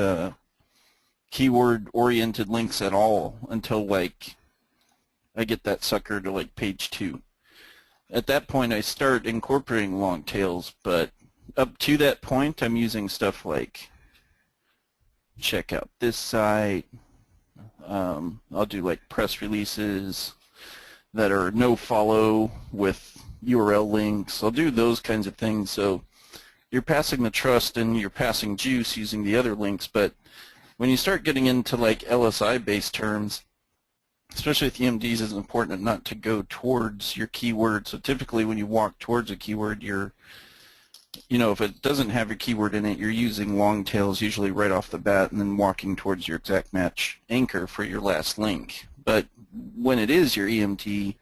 keyword-oriented links at all until like I get that sucker to like page 2. At that point, I start incorporating long tails, but up to that point, I'm using stuff like check out this site. I'll do like press releases that are no follow with URL links. I'll do those kinds of things. So you're passing the trust and you're passing juice using the other links, but when you start getting into like LSI-based terms, especially with EMDs, it's important not to go towards your keyword. So typically when you walk towards a keyword, if it doesn't have your keyword in it, you're using long tails usually right off the bat and then walking towards your exact match anchor for your last link. But when it is your EMD,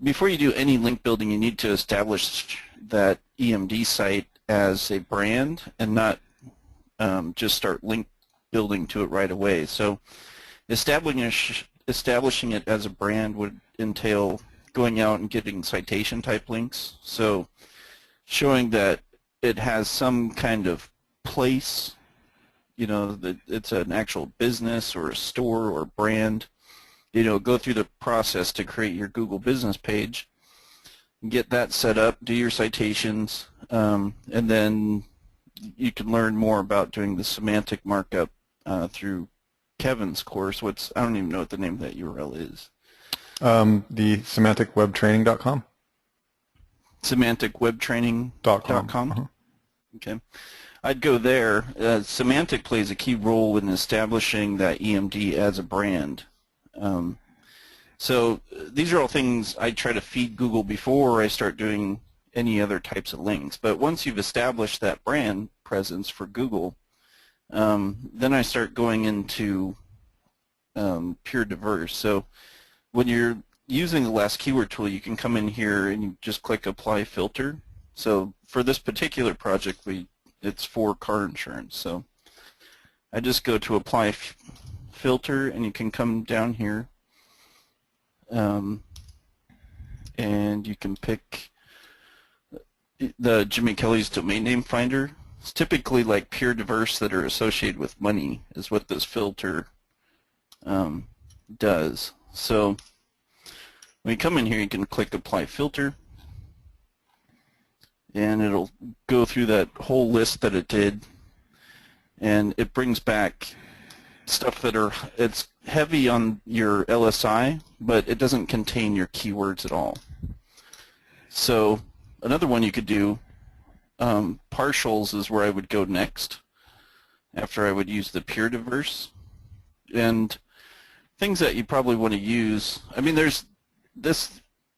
before you do any link building, you need to establish that EMD site as a brand and not just start link building to it right away. So establishing it as a brand would entail going out and getting citation type links. So showing that it has some kind of place, that it's an actual business or a store or brand. Go through the process to create your Google business page, get that set up, do your citations, and then you can learn more about doing the semantic markup through Kevin's course. I don't even know what the name of that URL is. The semanticwebtraining.com. Semanticwebtraining.com. Uh-huh. Okay. I'd go there. Semantic plays a key role in establishing that EMD as a brand. So these are all things I try to feed Google before I start doing any other types of links. But once you've established that brand presence for Google, then I start going into pure diverse. So when you're using the last keyword tool, you can come in here and you just click apply filter. So for this particular project, it's for car insurance. So I just go to apply filter, and you can come down here, and you can pick the Jimmy Kelley's domain name finder. It's typically like pure diverse that are associated with money is what this filter does. So when you come in here, you can click apply filter, and it'll go through that whole list that it did, and it brings back stuff it's heavy on your LSI, but it doesn't contain your keywords at all. So another one you could do, partials is where I would go next after I would use the pure diverse. And things that you probably want to use, I mean, there's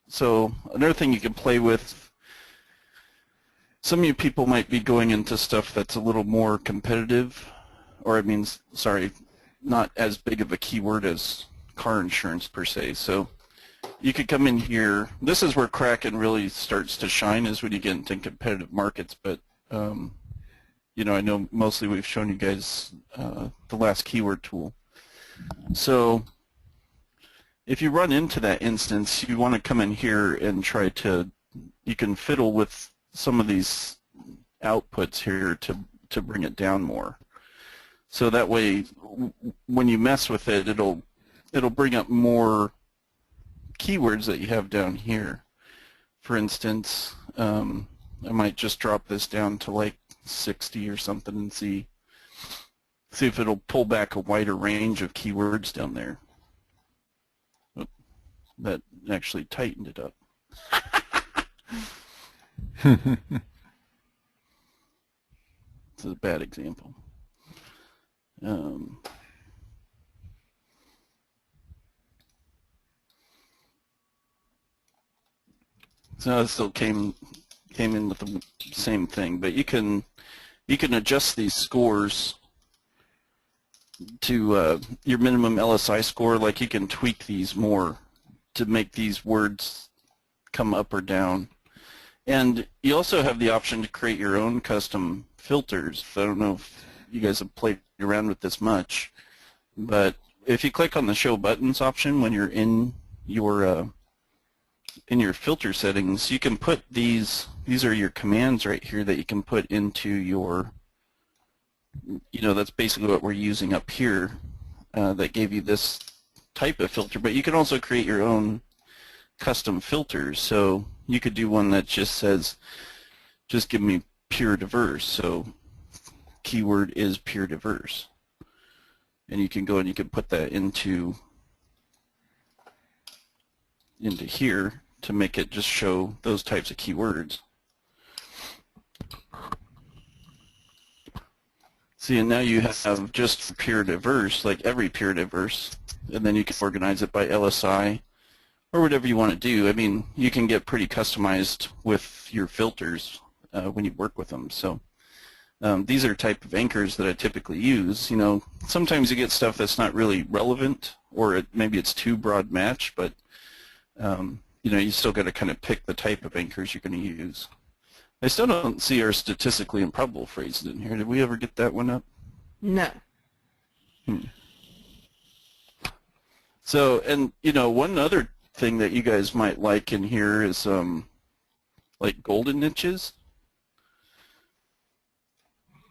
so another thing you can play with, some of you people might be going into stuff that's a little more competitive, or it means, sorry, not as big of a keyword as car insurance per se. So you could come in here. This is where Kraken really starts to shine, is when you get into competitive markets. But you know, I know mostly we've shown you guys the last keyword tool. So if you run into that instance, you want to come in here and try to, you can fiddle with some of these outputs here to bring it down more. So that way, when you mess with it, it'll bring up more keywords that you have down here. For instance, I might just drop this down to like 60 or something and see if it'll pull back a wider range of keywords down there. Oh, that actually tightened it up. This is a bad example. So it still came in with the same thing, but you can adjust these scores to your minimum LSI score. Like, you can tweak these more to make these words come up or down. And you also have the option to create your own custom filters. I don't know if you guys have played around with this much, but if you click on the Show Buttons option when you're in your filter settings, you can put these are your commands right here that you can put into your, you know, that's basically what we're using up here, that gave you this type of filter. But you can also create your own custom filters. So you could do one that just says, just give me pure diverse. So keyword is pure diverse. And you can go and you can put that into here to make it just show those types of keywords. See, and now you have just pure diverse, like every pure diverse, and then you can organize it by LSI or whatever you want to do. I mean, you can get pretty customized with your filters when you work with them. So these are type of anchors that I typically use. You know, sometimes you get stuff that's not really relevant, or maybe it's too broad match, but you know, you still got to kind of pick the type of anchors you're going to use. I still don't see our statistically improbable phrases in here. Did we ever get that one up? No. So, and you know, one other thing that you guys might like in here is like golden niches.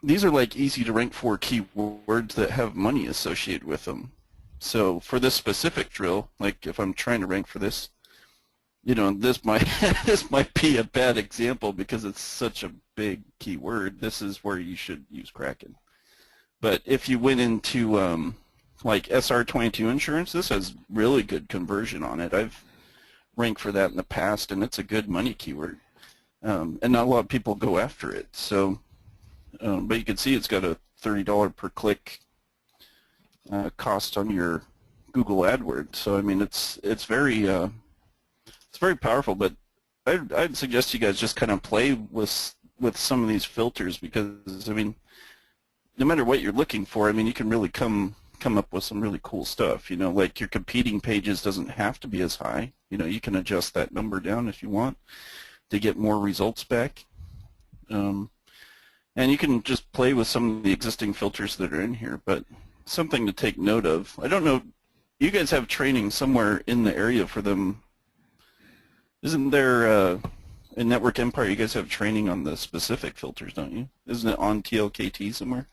These are like easy to rank for keywords that have money associated with them. So for this specific drill, like if I'm trying to rank for this, you know, this might this might be a bad example because it's such a big keyword. This is where you should use Kraken. But if you went into like SR22 insurance, this has really good conversion on it. I've ranked for that in the past, and it's a good money keyword. And not a lot of people go after it. So, but you can see it's got a $30 per click cost on your Google AdWords. So I mean, it's very powerful. But I'd suggest you guys just kind of play with some of these filters, because I mean, no matter what you're looking for, I mean, you can really come up with some really cool stuff. You know, like your competing pages doesn't have to be as high. You know, you can adjust that number down if you want to get more results back. And you can just play with some of the existing filters that are in here. But something to take note of, I don't know, you guys have training somewhere in the area for them. Isn't there, in Network Empire, you guys have training on the specific filters, don't you? Isn't it on TLKT somewhere?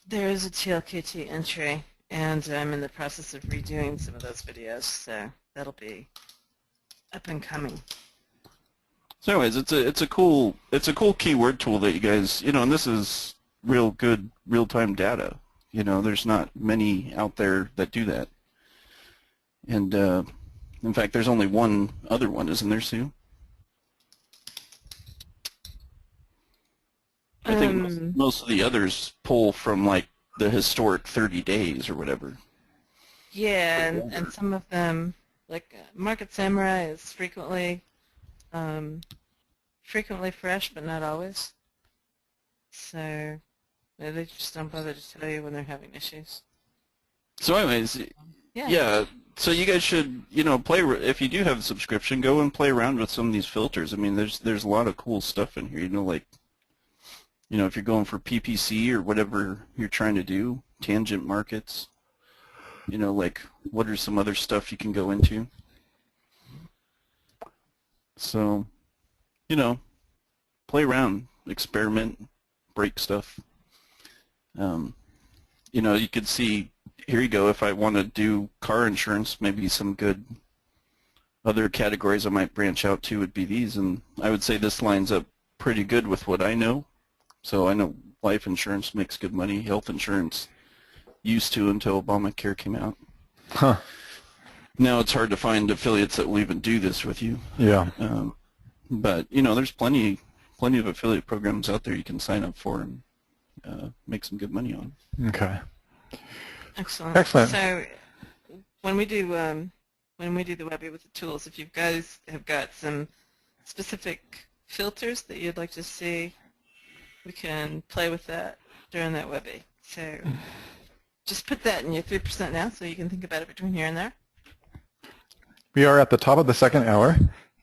There is a TLKT entry, and I'm in the process of redoing some of those videos, so that'll be up and coming. So anyways, it's a cool keyword tool that you guys, you know, and this is real good real-time data. You know, there's not many out there that do that. And in fact, there's only one other one, isn't there, Sue? I think most of the others pull from like the historic 30 days or whatever. Yeah, and some of them Like Market Samurai is frequently fresh, but not always. So they just don't bother to tell you when they're having issues. So anyways, yeah. So you guys should, play. If you do have a subscription, go and play around with some of these filters. I mean, there's a lot of cool stuff in here. If you're going for PPC or whatever you're trying to do, tangent markets. Like what are some other stuff you can go into? So, play around, experiment, break stuff. You could see, here you go, if I want to do car insurance, maybe some good other categories I might branch out to would be these, and I would say this lines up pretty good with what I know. So I know life insurance makes good money, health insurance used to until Obamacare came out. Huh. Now it's hard to find affiliates that will even do this with you. Yeah. But there's plenty of affiliate programs out there you can sign up for and make some good money on. Okay. Excellent. Excellent. So when we do the Webby with the tools, if you guys have got some specific filters that you'd like to see, we can play with that during that Webby. So just put that in your 3% now, so you can think about it between here and there. We are at the top of the second hour,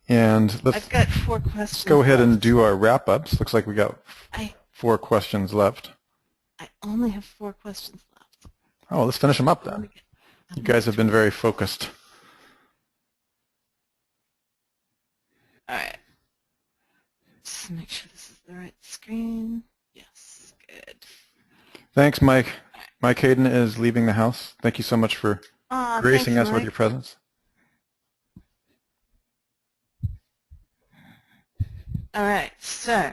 and I've got 4 questions. go ahead left. and do our wrap-ups. Looks like we got 4 questions left. I only have 4 questions left. Oh, let's finish them up then. You guys have been very focused. All right. Just make sure this is the right screen. Yes, good. Thanks, Mike. Mike Hayden is leaving the house. Thank you so much for gracing us with your presence. All right, so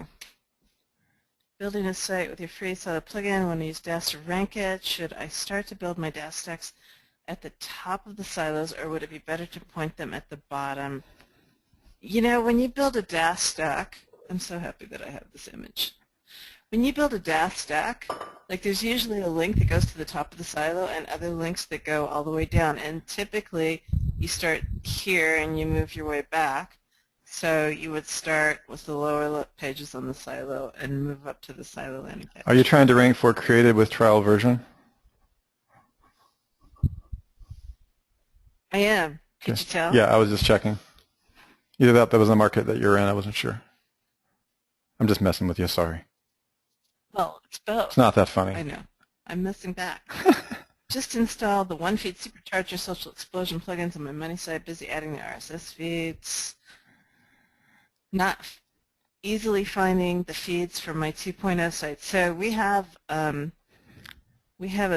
building a site with your free silo plugin. Want to use DAS to rank it? Should I start to build my DAS stacks at the top of the silos, or would it be better to point them at the bottom? When you build a DAS stack, I'm so happy that I have this image. When you build a DAS stack, there's usually a link that goes to the top of the silo and other links that go all the way down. And typically, you start here and you move your way back. So you would start with the lower pages on the silo and move up to the silo landing page. Are you trying to rank for created with trial version? I am. Could you tell? Yeah, I was just checking. Either that was the market that you're in. I wasn't sure. I'm just messing with you. Sorry. Well, it's both. It's not that funny. I know. I'm messing back. Just installed the one-feed supercharger social explosion plugins on my money site. Busy adding the RSS feeds. Not easily finding the feeds for my 2.0 site. So we have a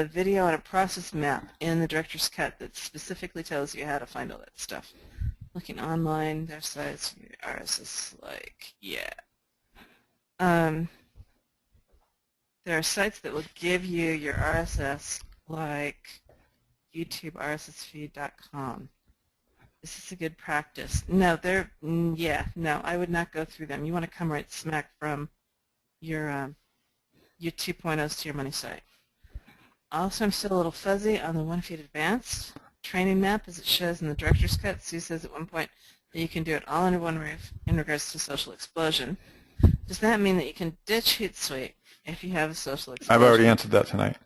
video and a process map in the director's cut that specifically tells you how to find all that stuff. Looking online, their sites, RSS, there are sites that will give you your RSS, like YouTubeRSSfeed.com. Is this a good practice? No, no, I would not go through them. You want to come right smack from your 2.0s to your money site. Also, I'm still a little fuzzy on the one-feed advanced training map as it shows in the director's cut. Sue says at one point that you can do it all under one roof in regards to social explosion. Does that mean that you can ditch Hootsuite if you have a social explosion? I've already answered that tonight.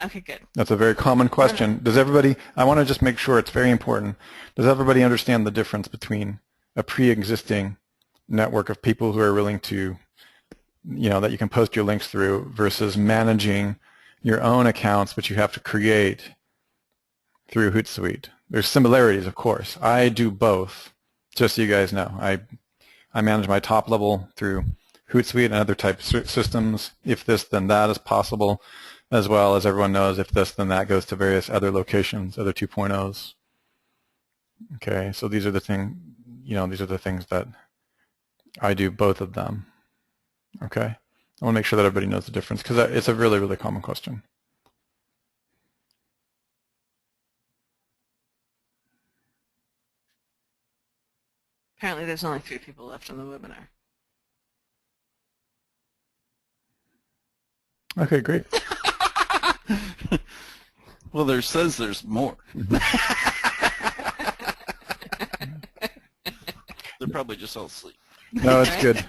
Okay, good. That's a very common question. Does everybody, I want to just make sure it's very important, does everybody understand the difference between a pre-existing network of people who are willing to, that you can post your links through versus managing your own accounts, which you have to create through Hootsuite? There's similarities, of course. I do both, just so you guys know. I manage my top level through Hootsuite and other type systems. If this, then that is possible, as well as everyone knows, if this, then that goes to various other locations, other 2.0s. Okay, so these are the these are the things that I do both of them. Okay, I want to make sure that everybody knows the difference because it's a really, really common question. Apparently there's only 3 people left on the webinar. Okay, great. Well, says there's more. probably just all asleep. No, it's good.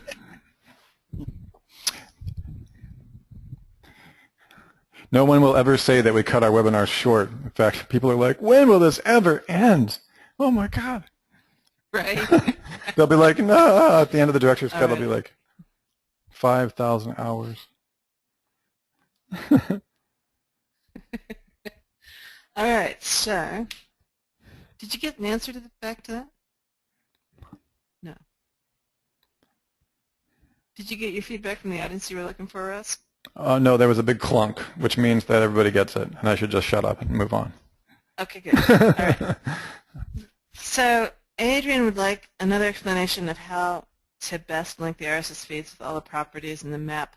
No one will ever say that we cut our webinars short. In fact, people are like, when will this ever end? Oh my God. Right. They'll be like, no, at the end of the director's cut, All they'll be right. like, 5,000 hours. All right, so did you get an answer back to that? No. Did you get your feedback from the audience you were looking for, Russ? Oh, no, there was a big clunk, which means that everybody gets it, and I should just shut up and move on. Okay, good. All right. So Adrian would like another explanation of how to best link the RSS feeds with all the properties in the map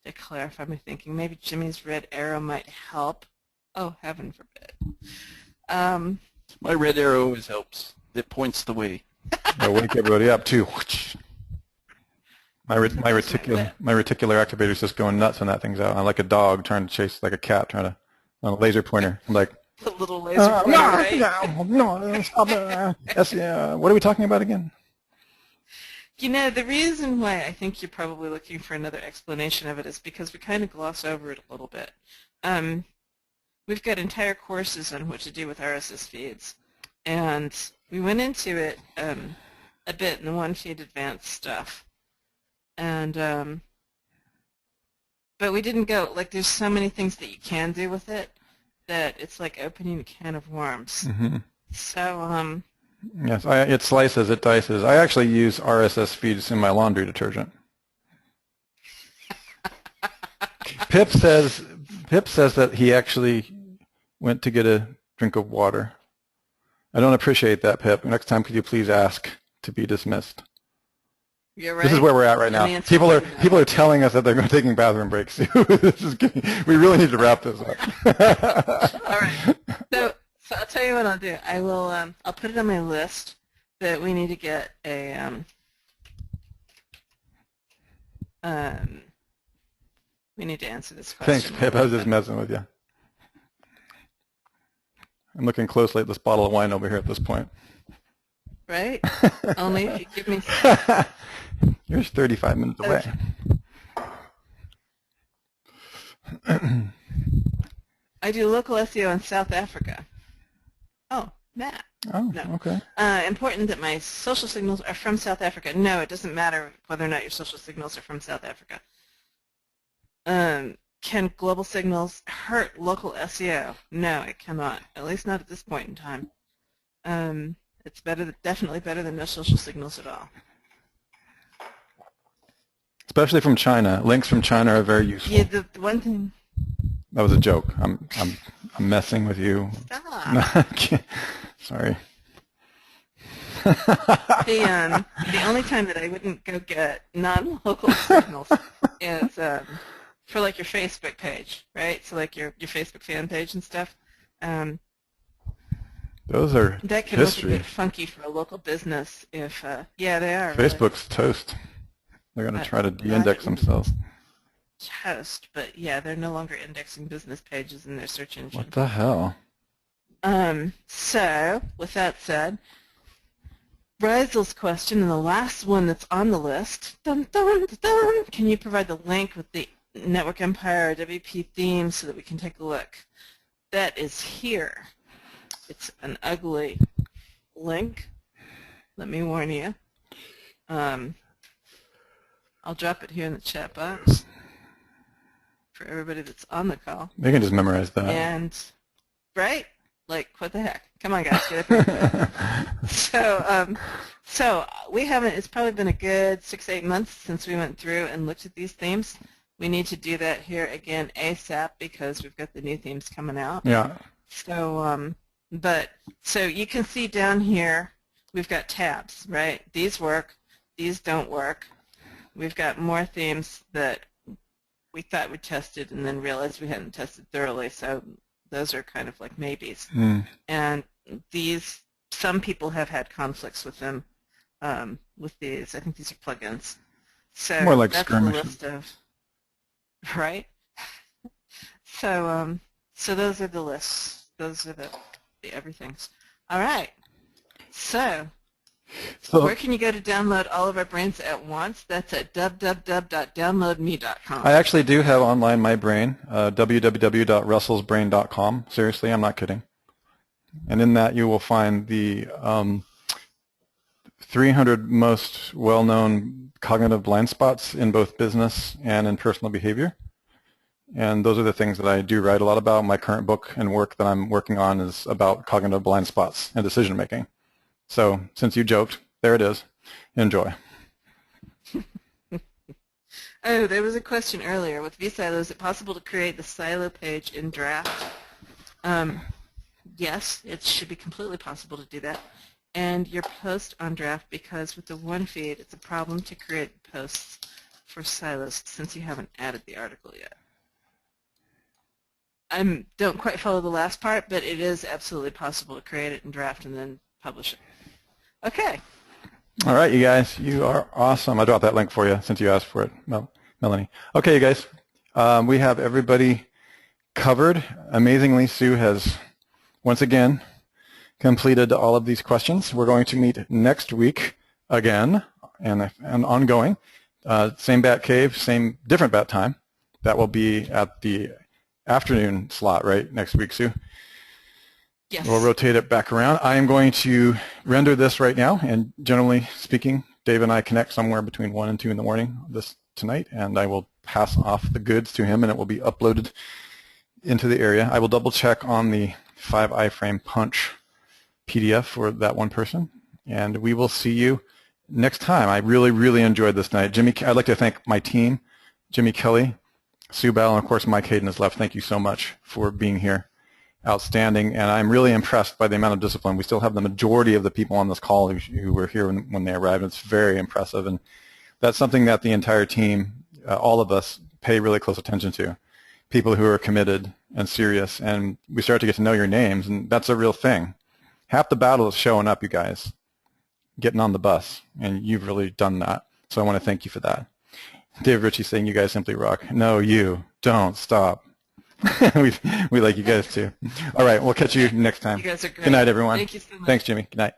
to clarify my thinking. Maybe Jimmy's red arrow might help. Oh, heaven forbid. My red arrow always helps. It points the way. I'll wake everybody up, too. My reticular activator is just going nuts when that thing's out. I'm like a dog trying to chase, like a cat trying to, on a laser pointer. I'm like, The little laser pointer, right? no, stop it. What are we talking about again? You know, the reason why I think you're probably looking for another explanation of it is because we kind of gloss over it a little bit. We've got entire courses on what to do with RSS feeds, and we went into it a bit in the One Feed Advanced stuff. And but we didn't go, like, there's so many things that you can do with it that it's like opening a can of worms. Mm-hmm. So, Yes, it slices, it dices. I actually use RSS feeds in my laundry detergent. Pip says that he actually went to get a drink of water. I don't appreciate that, Pip. Next time, could you please ask to be dismissed? you're right. This is where we're at right now. People are telling us that they're taking bathroom breaks. We really need to wrap this up. All right. So I'll tell you what I'll do. I will. I'll put it on my list that we need to get a. We need to answer this question. Thanks, Pip. I was just messing with you. I'm looking closely at this bottle of wine over here at this point. Right? Only if you give me. You're 35 minutes away. I do local SEO in South Africa. Oh, Matt. Oh, No. okay. Important that my social signals are from South Africa. No, it doesn't matter whether or not your social signals are from South Africa. Can global signals hurt local SEO? No, it cannot. At least not at this point in time. It's definitely better than no social signals at all. Especially from China. Links from China are very useful. Yeah, the one thing. That was a joke. I'm messing with you. Stop. Sorry. The only time that I wouldn't go get non-local signals is for like your Facebook page, right? So like your Facebook fan page and stuff. Those are that can history. look a bit funky for a local business if yeah, they are. Facebook's toast. They're going to try to de-index themselves. Toast, but yeah, they're no longer indexing business pages in their search engine. What the hell? So, with that said, Reisel's question, and the last one that's on the list, dun, dun, dun, dun, can you provide the link with the Network Empire or WP theme so that we can take a look? That is here. It's an ugly link, let me warn you. I'll drop it here in the chat box for everybody that's on the call. They can just memorize that. And, right? Like, what the heck? Come on, guys, get up here. So we haven't, it's probably been a good 6-8 months since we went through and looked at these themes. We need to do that here again ASAP because we've got the new themes coming out. Yeah. So, so you can see down here, we've got tabs, right? These work, these don't work. We've got more themes that we thought we tested and then realized we hadn't tested thoroughly, so those are kind of like maybes. And these, some people have had conflicts with them, with these. I think these are plugins. So more like that's skirmishes. the list of, right? So, so those are the lists. Those are the everythings. All right. So So Where can you go to download all of our brains at once? That's at www.downloadme.com. I actually do have online my brain, www.russellsbrain.com. Seriously, I'm not kidding. And in that you will find the 300 most well-known cognitive blind spots in both business and in personal behavior. And those are the things that I do write a lot about. My current book and work that I'm working on is about cognitive blind spots and decision making. So since you joked, there it is. Enjoy. Oh, there was a question earlier. With vSilo, is it possible to create the silo page in draft? Yes, it should be completely possible to do that. And your post on draft, because with the one feed, it's a problem to create posts for silos since you haven't added the article yet. I don't quite follow the last part, but it is absolutely possible to create it in draft and then publish it. Okay. All right, you guys, you are awesome. I dropped that link for you since you asked for it, Melanie. Okay, you guys, we have everybody covered. Amazingly, Sue has once again completed all of these questions. We're going to meet next week again and ongoing. Same bat cave, same different bat time. That will be at the afternoon slot, right, next week, Sue? Yes. We'll rotate it back around. I am going to render this right now, and generally speaking, Dave and I connect somewhere between 1 and 2 in the morning tonight, and I will pass off the goods to him, and it will be uploaded into the area. I will double check on the 5 iframe punch PDF for that one person, and we will see you next time. I really, really enjoyed this night. I'd like to thank my team, Jimmy Kelley, Sue Bell, and of course Mike Hayden is left. Thank you so much for being here. Outstanding, and I'm really impressed by the amount of discipline. We still have the majority of the people on this call who were here when they arrived. It's very impressive, and that's something that the entire team, all of us, pay really close attention to. People who are committed and serious, and we start to get to know your names, and that's a real thing. Half the battle is showing up, you guys, getting on the bus, and you've really done that, so I want to thank you for that. Dave Ritchie saying you guys simply rock. No, you don't stop. we like you guys too. All right, we'll catch you next time. You guys are great. Good night, everyone. Thank you so much. Thanks, Jimmy. Good night.